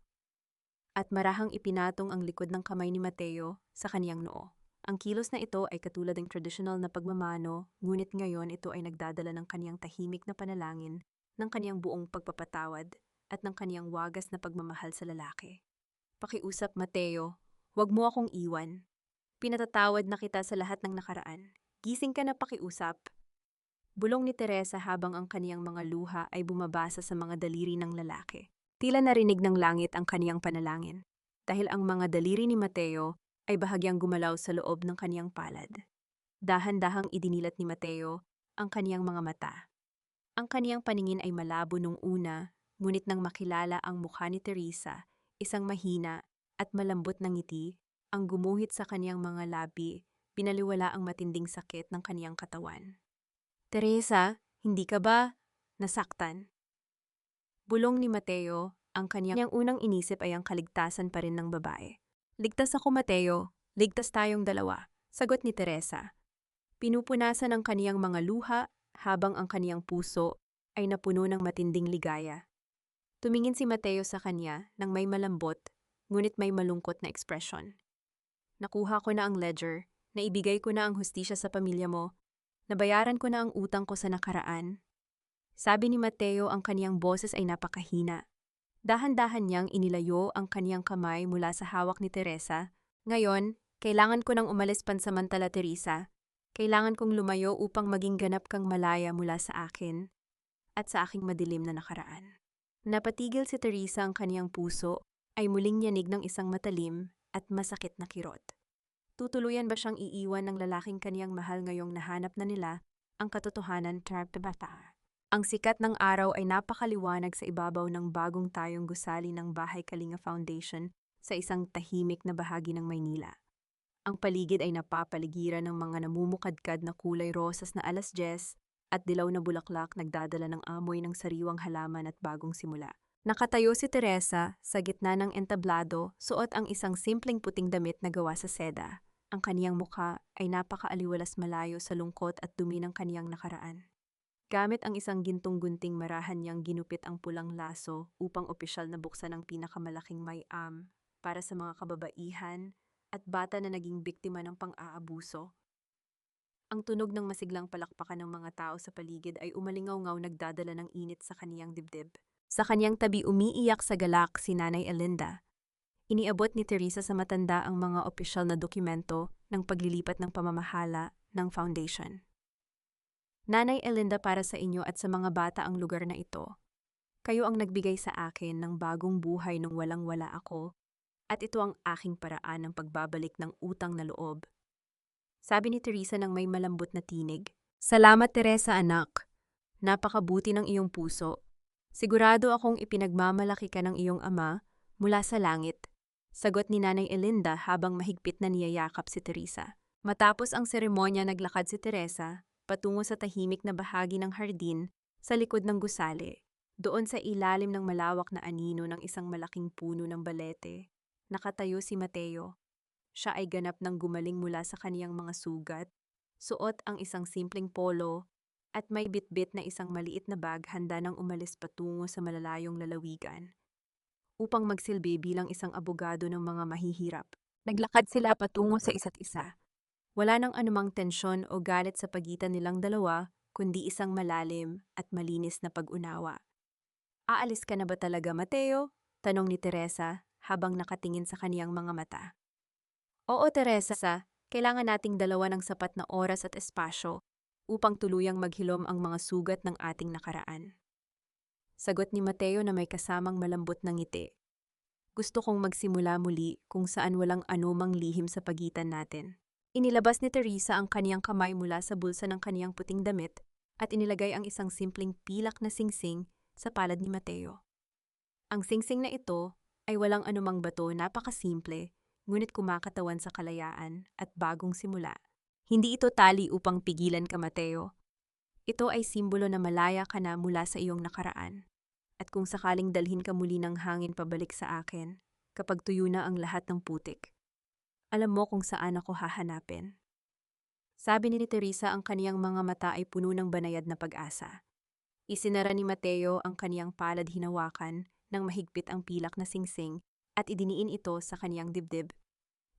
at marahang ipinatong ang likod ng kamay ni Mateo sa kaniyang noo. Ang kilos na ito ay katulad ng tradisyonal na pagmamano, ngunit ngayon ito ay nagdadala ng kaniyang tahimik na panalangin, ng kaniyang buong pagpapatawad, at ng kaniyang wagas na pagmamahal sa lalaki. Pakiusap, Mateo, huwag mo akong iwan. Pinatatawad na kita sa lahat ng nakaraan. Gising ka na, pakiusap. Bulong ni Teresa habang ang kaniyang mga luha ay bumabasa sa mga daliri ng lalaki. Tila narinig ng langit ang kaniyang panalangin, dahil ang mga daliri ni Mateo ay bahagyang gumalaw sa loob ng kaniyang palad. Dahan-dahang idinilat ni Mateo ang kaniyang mga mata. Ang kaniyang paningin ay malabo nung una, ngunit nang makilala ang mukha ni Teresa, isang mahina at malambot na ngiti, ang gumuhit sa kaniyang mga labi, pinaliwala ang matinding sakit ng kaniyang katawan. Teresa, hindi ka ba nasaktan? Bulong ni Mateo, ang kaniyang unang inisip ay ang kaligtasan pa rin ng babae. Ligtas ako, Mateo. Ligtas tayong dalawa, sagot ni Teresa. Pinupunasan ang kaniyang mga luha habang ang kaniyang puso ay napuno ng matinding ligaya. Tumingin si Mateo sa kanya nang may malambot, ngunit may malungkot na ekspresyon. Nakuha ko na ang ledger, naibigay ko na ang hustisya sa pamilya mo, nabayaran ko na ang utang ko sa nakaraan. Sabi ni Mateo, ang kaniyang boses ay napakahina. Dahan-dahan niyang inilayo ang kaniyang kamay mula sa hawak ni Teresa. Ngayon, kailangan ko nang umalis pansamantala, Teresa. Kailangan kong lumayo upang maging ganap kang malaya mula sa akin at sa aking madilim na nakaraan. Napatigil si Teresa, ang kaniyang puso ay muling yanig ng isang matalim at masakit na kirot. Tutuluyan ba siyang iiwan ng lalaking kaniyang mahal ngayong nahanap na nila ang katotohanan? Ang sikat ng araw ay napakaliwanag sa ibabaw ng bagong tayong gusali ng Bahay Kalinga Foundation sa isang tahimik na bahagi ng Maynila. Ang paligid ay napapaligiran ng mga namumukadkad na kulay rosas na alas-10 at dilaw na bulaklak, nagdadala ng amoy ng sariwang halaman at bagong simula. Nakatayo si Teresa sa gitna ng entablado, suot ang isang simpleng puting damit na gawa sa seda. Ang kaniyang mukha ay napakaaliwalas, malayo sa lungkot at dumi ng kaniyang nakaraan. Gamit ang isang gintong gunting marahan niyang ginupit ang pulang laso upang opisyal na buksan ang pinakamalaking may-am para sa mga kababaihan at bata na naging biktima ng pang-aabuso. Ang tunog ng masiglang palakpakan ng mga tao sa paligid ay umalingaw-ngaw nagdadala ng init sa kaniyang dibdib. Sa kaniyang tabi umiiyak sa galak si Nanay Elinda. Iniabot ni Teresa sa matanda ang mga opisyal na dokumento ng paglilipat ng pamamahala ng foundation. Nanay Elinda, para sa inyo at sa mga bata ang lugar na ito. Kayo ang nagbigay sa akin ng bagong buhay nung walang-wala ako, at ito ang aking paraan ng pagbabalik ng utang na loob. Sabi ni Teresa ng may malambot na tinig. Salamat, Teresa, anak. Napakabuti ng iyong puso. Sigurado akong ipinagmamalaki ka ng iyong ama mula sa langit. Sagot ni Nanay Elinda habang mahigpit na niyayakap si Teresa. Matapos ang seremonya, naglakad si Teresa patungo sa tahimik na bahagi ng hardin sa likod ng gusali. Doon sa ilalim ng malawak na anino ng isang malaking puno ng balete, nakatayo si Mateo. Siya ay ganap ng gumaling mula sa kaniyang mga sugat, suot ang isang simpleng polo, at may bitbit na isang maliit na bag, handa nang umalis patungo sa malalayong lalawigan upang magsilbi bilang isang abogado ng mga mahihirap. Naglakad sila patungo sa isa't isa. Wala nang anumang tensyon o galit sa pagitan nilang dalawa, kundi isang malalim at malinis na pag-unawa. Aalis ka na ba talaga, Mateo? Tanong ni Teresa habang nakatingin sa kaniyang mga mata. Oo, Teresa, kailangan nating dalawa ng sapat na oras at espasyo upang tuluyang maghilom ang mga sugat ng ating nakaraan. Sagot ni Mateo na may kasamang malambot na ngiti. Gusto kong magsimula muli kung saan walang anumang lihim sa pagitan natin. Inilabas ni Teresa ang kaniyang kamay mula sa bulsa ng kaniyang puting damit at inilagay ang isang simpleng pilak na singsing sa palad ni Mateo. Ang singsing na ito ay walang anumang bato, napakasimple, ngunit kumakatawan sa kalayaan at bagong simula. Hindi ito tali upang pigilan ka, Mateo. Ito ay simbolo na malaya ka na mula sa iyong nakaraan. At kung sakaling dalhin ka muli ng hangin pabalik sa akin, kapag tuyo na ang lahat ng putik, alam mo kung saan ako hahanapin. Sabi ni Teresa, ang kaniyang mga mata ay puno ng banayad na pag-asa. Isinara ni Mateo ang kaniyang palad, hinawakan ng mahigpit ang pilak na singsing at idiniin ito sa kaniyang dibdib.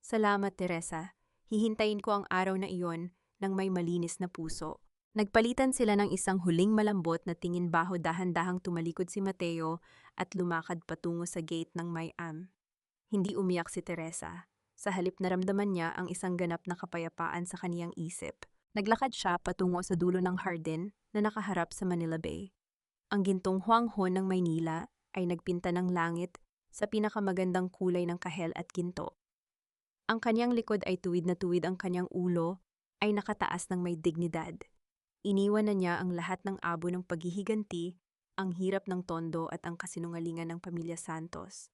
Salamat, Teresa. Hihintayin ko ang araw na iyon ng may malinis na puso. Nagpalitan sila ng isang huling malambot na tingin baho, dahan-dahang tumalikod si Mateo at lumakad patungo sa gate ng may-am. Hindi umiyak si Teresa. Sa halip, naramdaman niya ang isang ganap na kapayapaan sa kaniyang isip. Naglakad siya patungo sa dulo ng hardin na nakaharap sa Manila Bay. Ang gintong huanghon ng Maynila ay nagpinta ng langit sa pinakamagandang kulay ng kahel at ginto. Ang kaniyang likod ay tuwid na tuwid, ang kaniyang ulo ay nakataas ng may dignidad. Iniwan na niya ang lahat ng abo ng paghihiganti, ang hirap ng tondo at ang kasinungalingan ng pamilya Santos.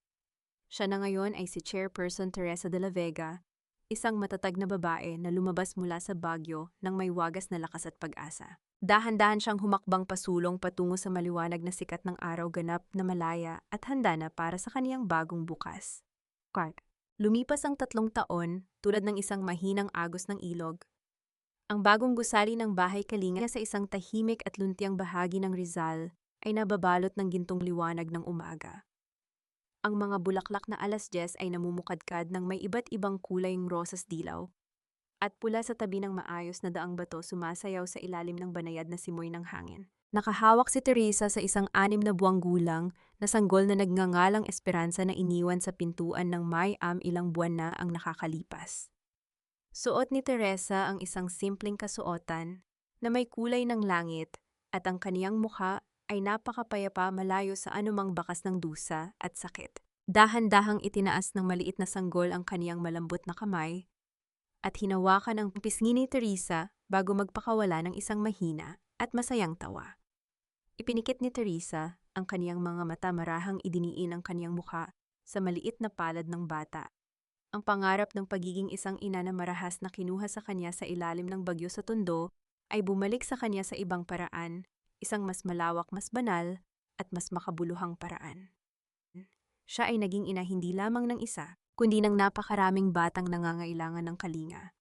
Siya na ngayon ay si Chairperson Teresa de la Vega, isang matatag na babae na lumabas mula sa Baguio ng may wagas na lakas at pag-asa. Dahan-dahan siyang humakbang pasulong patungo sa maliwanag na sikat ng araw, ganap na malaya at handa na para sa kaniyang bagong bukas. Lumipas ang 3 taon, tulad ng isang mahinang agos ng ilog. Ang bagong gusali ng bahay kalinga sa isang tahimik at luntiang bahagi ng Rizal ay nababalot ng gintong liwanag ng umaga. Ang mga bulaklak na alas-10 ay namumukadkad ng may iba't ibang kulayng rosas, dilaw at pula sa tabi ng maayos na daang bato, sumasayaw sa ilalim ng banayad na simoy ng hangin. Nakahawak si Teresa sa isang 6 na buwang gulang na sanggol na nagngangalang Esperanza na iniwan sa pintuan ng may-am ilang buwan na ang nakakalipas. Suot ni Teresa ang isang simpleng kasuotan na may kulay ng langit at ang kaniyang mukha ay napakapayapa, malayo sa anumang bakas ng dusa at sakit. Dahan-dahang itinaas ng maliit na sanggol ang kaniyang malambot na kamay at hinawakan ang pisngi ni Teresa bago magpakawala ng isang mahina at masayang tawa. Ipinikit ni Teresa ang kaniyang mga mata, marahang idiniin ang kaniyang mukha sa maliit na palad ng bata. Ang pangarap ng pagiging isang ina na marahas na kinuha sa kanya sa ilalim ng bagyo sa Tondo ay bumalik sa kanya sa ibang paraan, isang mas malawak, mas banal, at mas makabuluhang paraan. Siya ay naging ina hindi lamang ng isa, kundi ng napakaraming batang nangangailangan ng kalinga.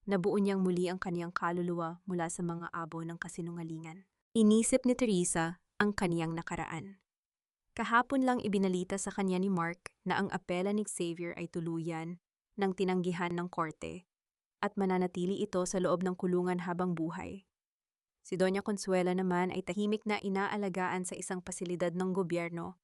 Nabuo niyang muli ang kaniyang kaluluwa mula sa mga abo ng kasinungalingan. Inisip ni Teresa ang kaniyang nakaraan. Kahapon lang ibinalita sa kanya ni Mark na ang apela ni Xavier ay tuluyan ng tinanggihan ng korte at mananatili ito sa loob ng kulungan habang buhay. Si Doña Consuela naman ay tahimik na inaalagaan sa isang pasilidad ng gobyerno.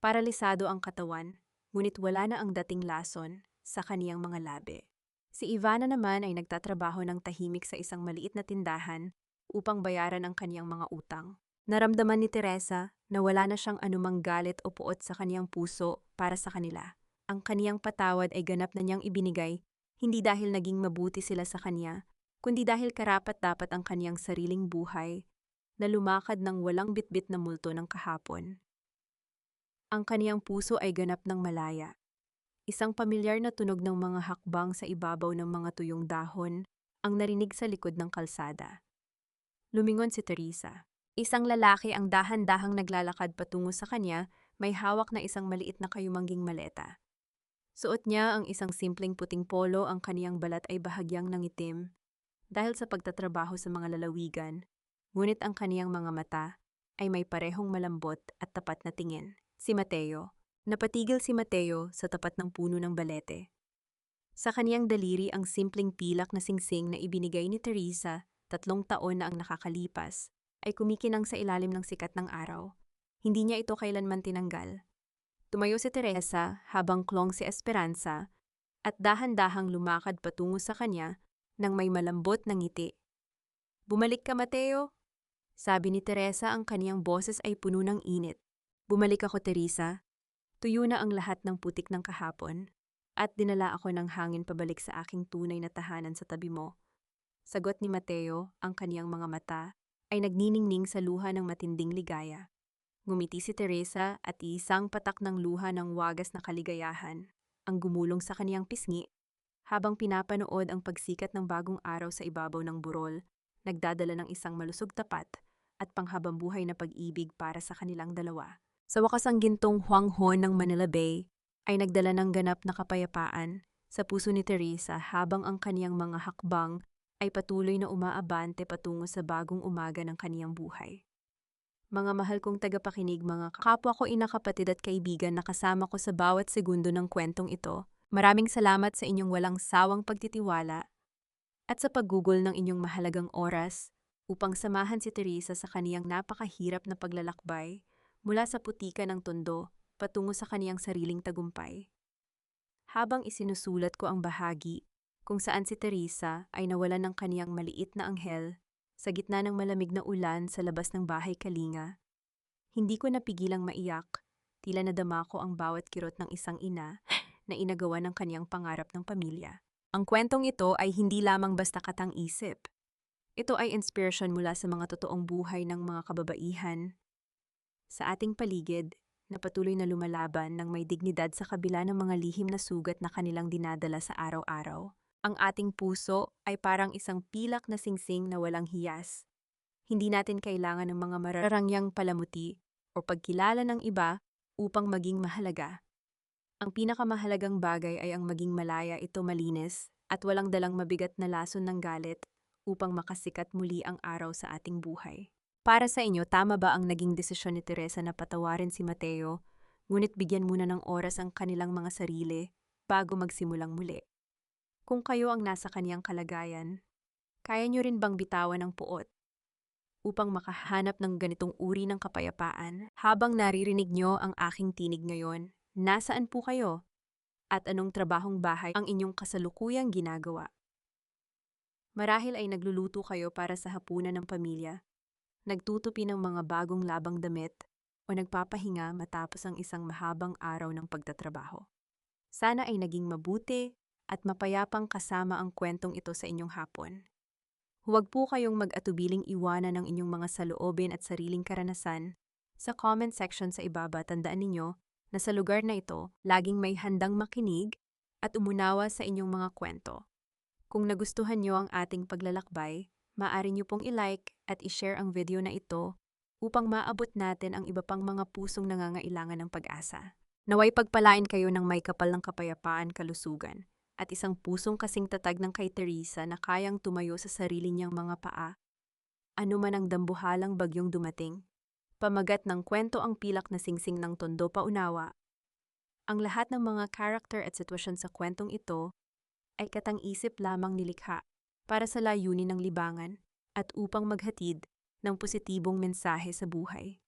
Paralisado ang katawan, ngunit wala na ang dating lason sa kaniyang mga labi. Si Ivana naman ay nagtatrabaho ng tahimik sa isang maliit na tindahan upang bayaran ang kaniyang mga utang. Naramdaman ni Teresa na wala na siyang anumang galit o puot sa kaniyang puso para sa kanila. Ang kaniyang patawad ay ganap na niyang ibinigay, hindi dahil naging mabuti sila sa kanya, kundi dahil karapat-dapat ang kaniyang sariling buhay na lumakad ng walang bitbit na multo ng kahapon. Ang kaniyang puso ay ganap ng malaya. Isang pamilyar na tunog ng mga hakbang sa ibabaw ng mga tuyong dahon ang narinig sa likod ng kalsada. Lumingon si Teresa. Isang lalaki ang dahan-dahang naglalakad patungo sa kanya, may hawak na isang maliit na kayumangging maleta. Suot niya ang isang simpleng puting polo, ang kaniyang balat ay bahagyang nangitim dahil sa pagtatrabaho sa mga lalawigan, ngunit ang kaniyang mga mata ay may parehong malambot at tapat na tingin. Si Mateo. Napatigil si Mateo sa tapat ng puno ng balete. Sa kaniyang daliri ang simpleng pilak na singsing na ibinigay ni Teresa 3 taon na ang nakakalipas ay kumikinang sa ilalim ng sikat ng araw. Hindi niya ito kailanman tinanggal. Tumayo si Teresa habang klong si Esperanza at dahan-dahang lumakad patungo sa kanya nang may malambot na ngiti. "Bumalik ka, Mateo," sabi ni Teresa, ang kaniyang boses ay puno ng init. "Bumalik ako, Teresa. Tuyo na ang lahat ng putik ng kahapon at dinala ako ng hangin pabalik sa aking tunay na tahanan sa tabi mo." Sagot ni Mateo, ang kaniyang mga mata ay nagniningning sa luha ng matinding ligaya. Ngumiti si Teresa at isang patak ng luha ng wagas na kaligayahan ang gumulong sa kaniyang pisngi habang pinapanood ang pagsikat ng bagong araw sa ibabaw ng burol, nagdadala ng isang malusog tapat at panghabambuhay na pag-ibig para sa kanilang dalawa. Sa wakas ang gintong huanghon ng Manila Bay ay nagdala ng ganap na kapayapaan sa puso ni Teresa habang ang kaniyang mga hakbang ay patuloy na umaabante patungo sa bagong umaga ng kaniyang buhay. Mga mahal kong tagapakinig, mga kapwa ko inakapatid at kaibigan na kasama ko sa bawat segundo ng kwentong ito, maraming salamat sa inyong walang sawang pagtitiwala at sa paggugol ng inyong mahalagang oras upang samahan si Teresa sa kaniyang napakahirap na paglalakbay mula sa putika ng tondo patungo sa kaniyang sariling tagumpay. Habang isinusulat ko ang bahagi kung saan si Teresa ay nawalan ng kaniyang maliit na anghel sa gitna ng malamig na ulan sa labas ng bahay kalinga, hindi ko napigilang maiyak, tila nadama ko ang bawat kirot ng isang ina na inagawa ng kaniyang pangarap ng pamilya. Ang kwentong ito ay hindi lamang basta katang-isip. Ito ay inspirasyon mula sa mga totoong buhay ng mga kababaihan sa ating paligid na patuloy na lumalaban ng may dignidad sa kabila ng mga lihim na sugat na kanilang dinadala sa araw-araw. Ang ating puso ay parang isang pilak na singsing na walang hiyas. Hindi natin kailangan ng mga mararangyang palamuti o pagkilala ng iba upang maging mahalaga. Ang pinakamahalagang bagay ay ang maging malaya, ito malinis at walang dalang mabigat na lason ng galit upang makasikat muli ang araw sa ating buhay. Para sa inyo, tama ba ang naging desisyon ni Teresa na patawarin si Mateo, ngunit bigyan muna ng oras ang kanilang mga sarili bago magsimulang muli? Kung kayo ang nasa kaniyang kalagayan, kaya niyo rin bang bitawan ang puot upang makahanap ng ganitong uri ng kapayapaan? Habang naririnig niyo ang aking tinig ngayon, nasaan po kayo? At anong trabahong bahay ang inyong kasalukuyang ginagawa? Marahil ay nagluluto kayo para sa hapunan ng pamilya, nagtutupi ng mga bagong labang damit, o nagpapahinga matapos ang isang mahabang araw ng pagtatrabaho. Sana ay naging mabuti at mapayapang kasama ang kwentong ito sa inyong hapon. Huwag po kayong mag-atubiling iwanan ng inyong mga saloobin at sariling karanasan sa comment section sa ibaba. Tandaan ninyo na sa lugar na ito, laging may handang makinig at umunawa sa inyong mga kwento. Kung nagustuhan nyo ang ating paglalakbay, maaari nyo pong i-like at i-share ang video na ito upang maabot natin ang iba pang mga pusong nangangailangan ng pag-asa. Naway pagpalain kayo ng may kapal ng kapayapaan, kalusugan, at isang pusong kasing tatag ng kay Teresa na kayang tumayo sa sarili niyang mga paa Ano man ang dambuhalang bagyong dumating. Pamagat ng kwento ang pilak na singsing ng Tondo Paunawa. Ang lahat ng mga karakter at sitwasyon sa kwentong ito ay katang-isip lamang nilikha para sa layunin ng libangan at upang maghatid ng positibong mensahe sa buhay.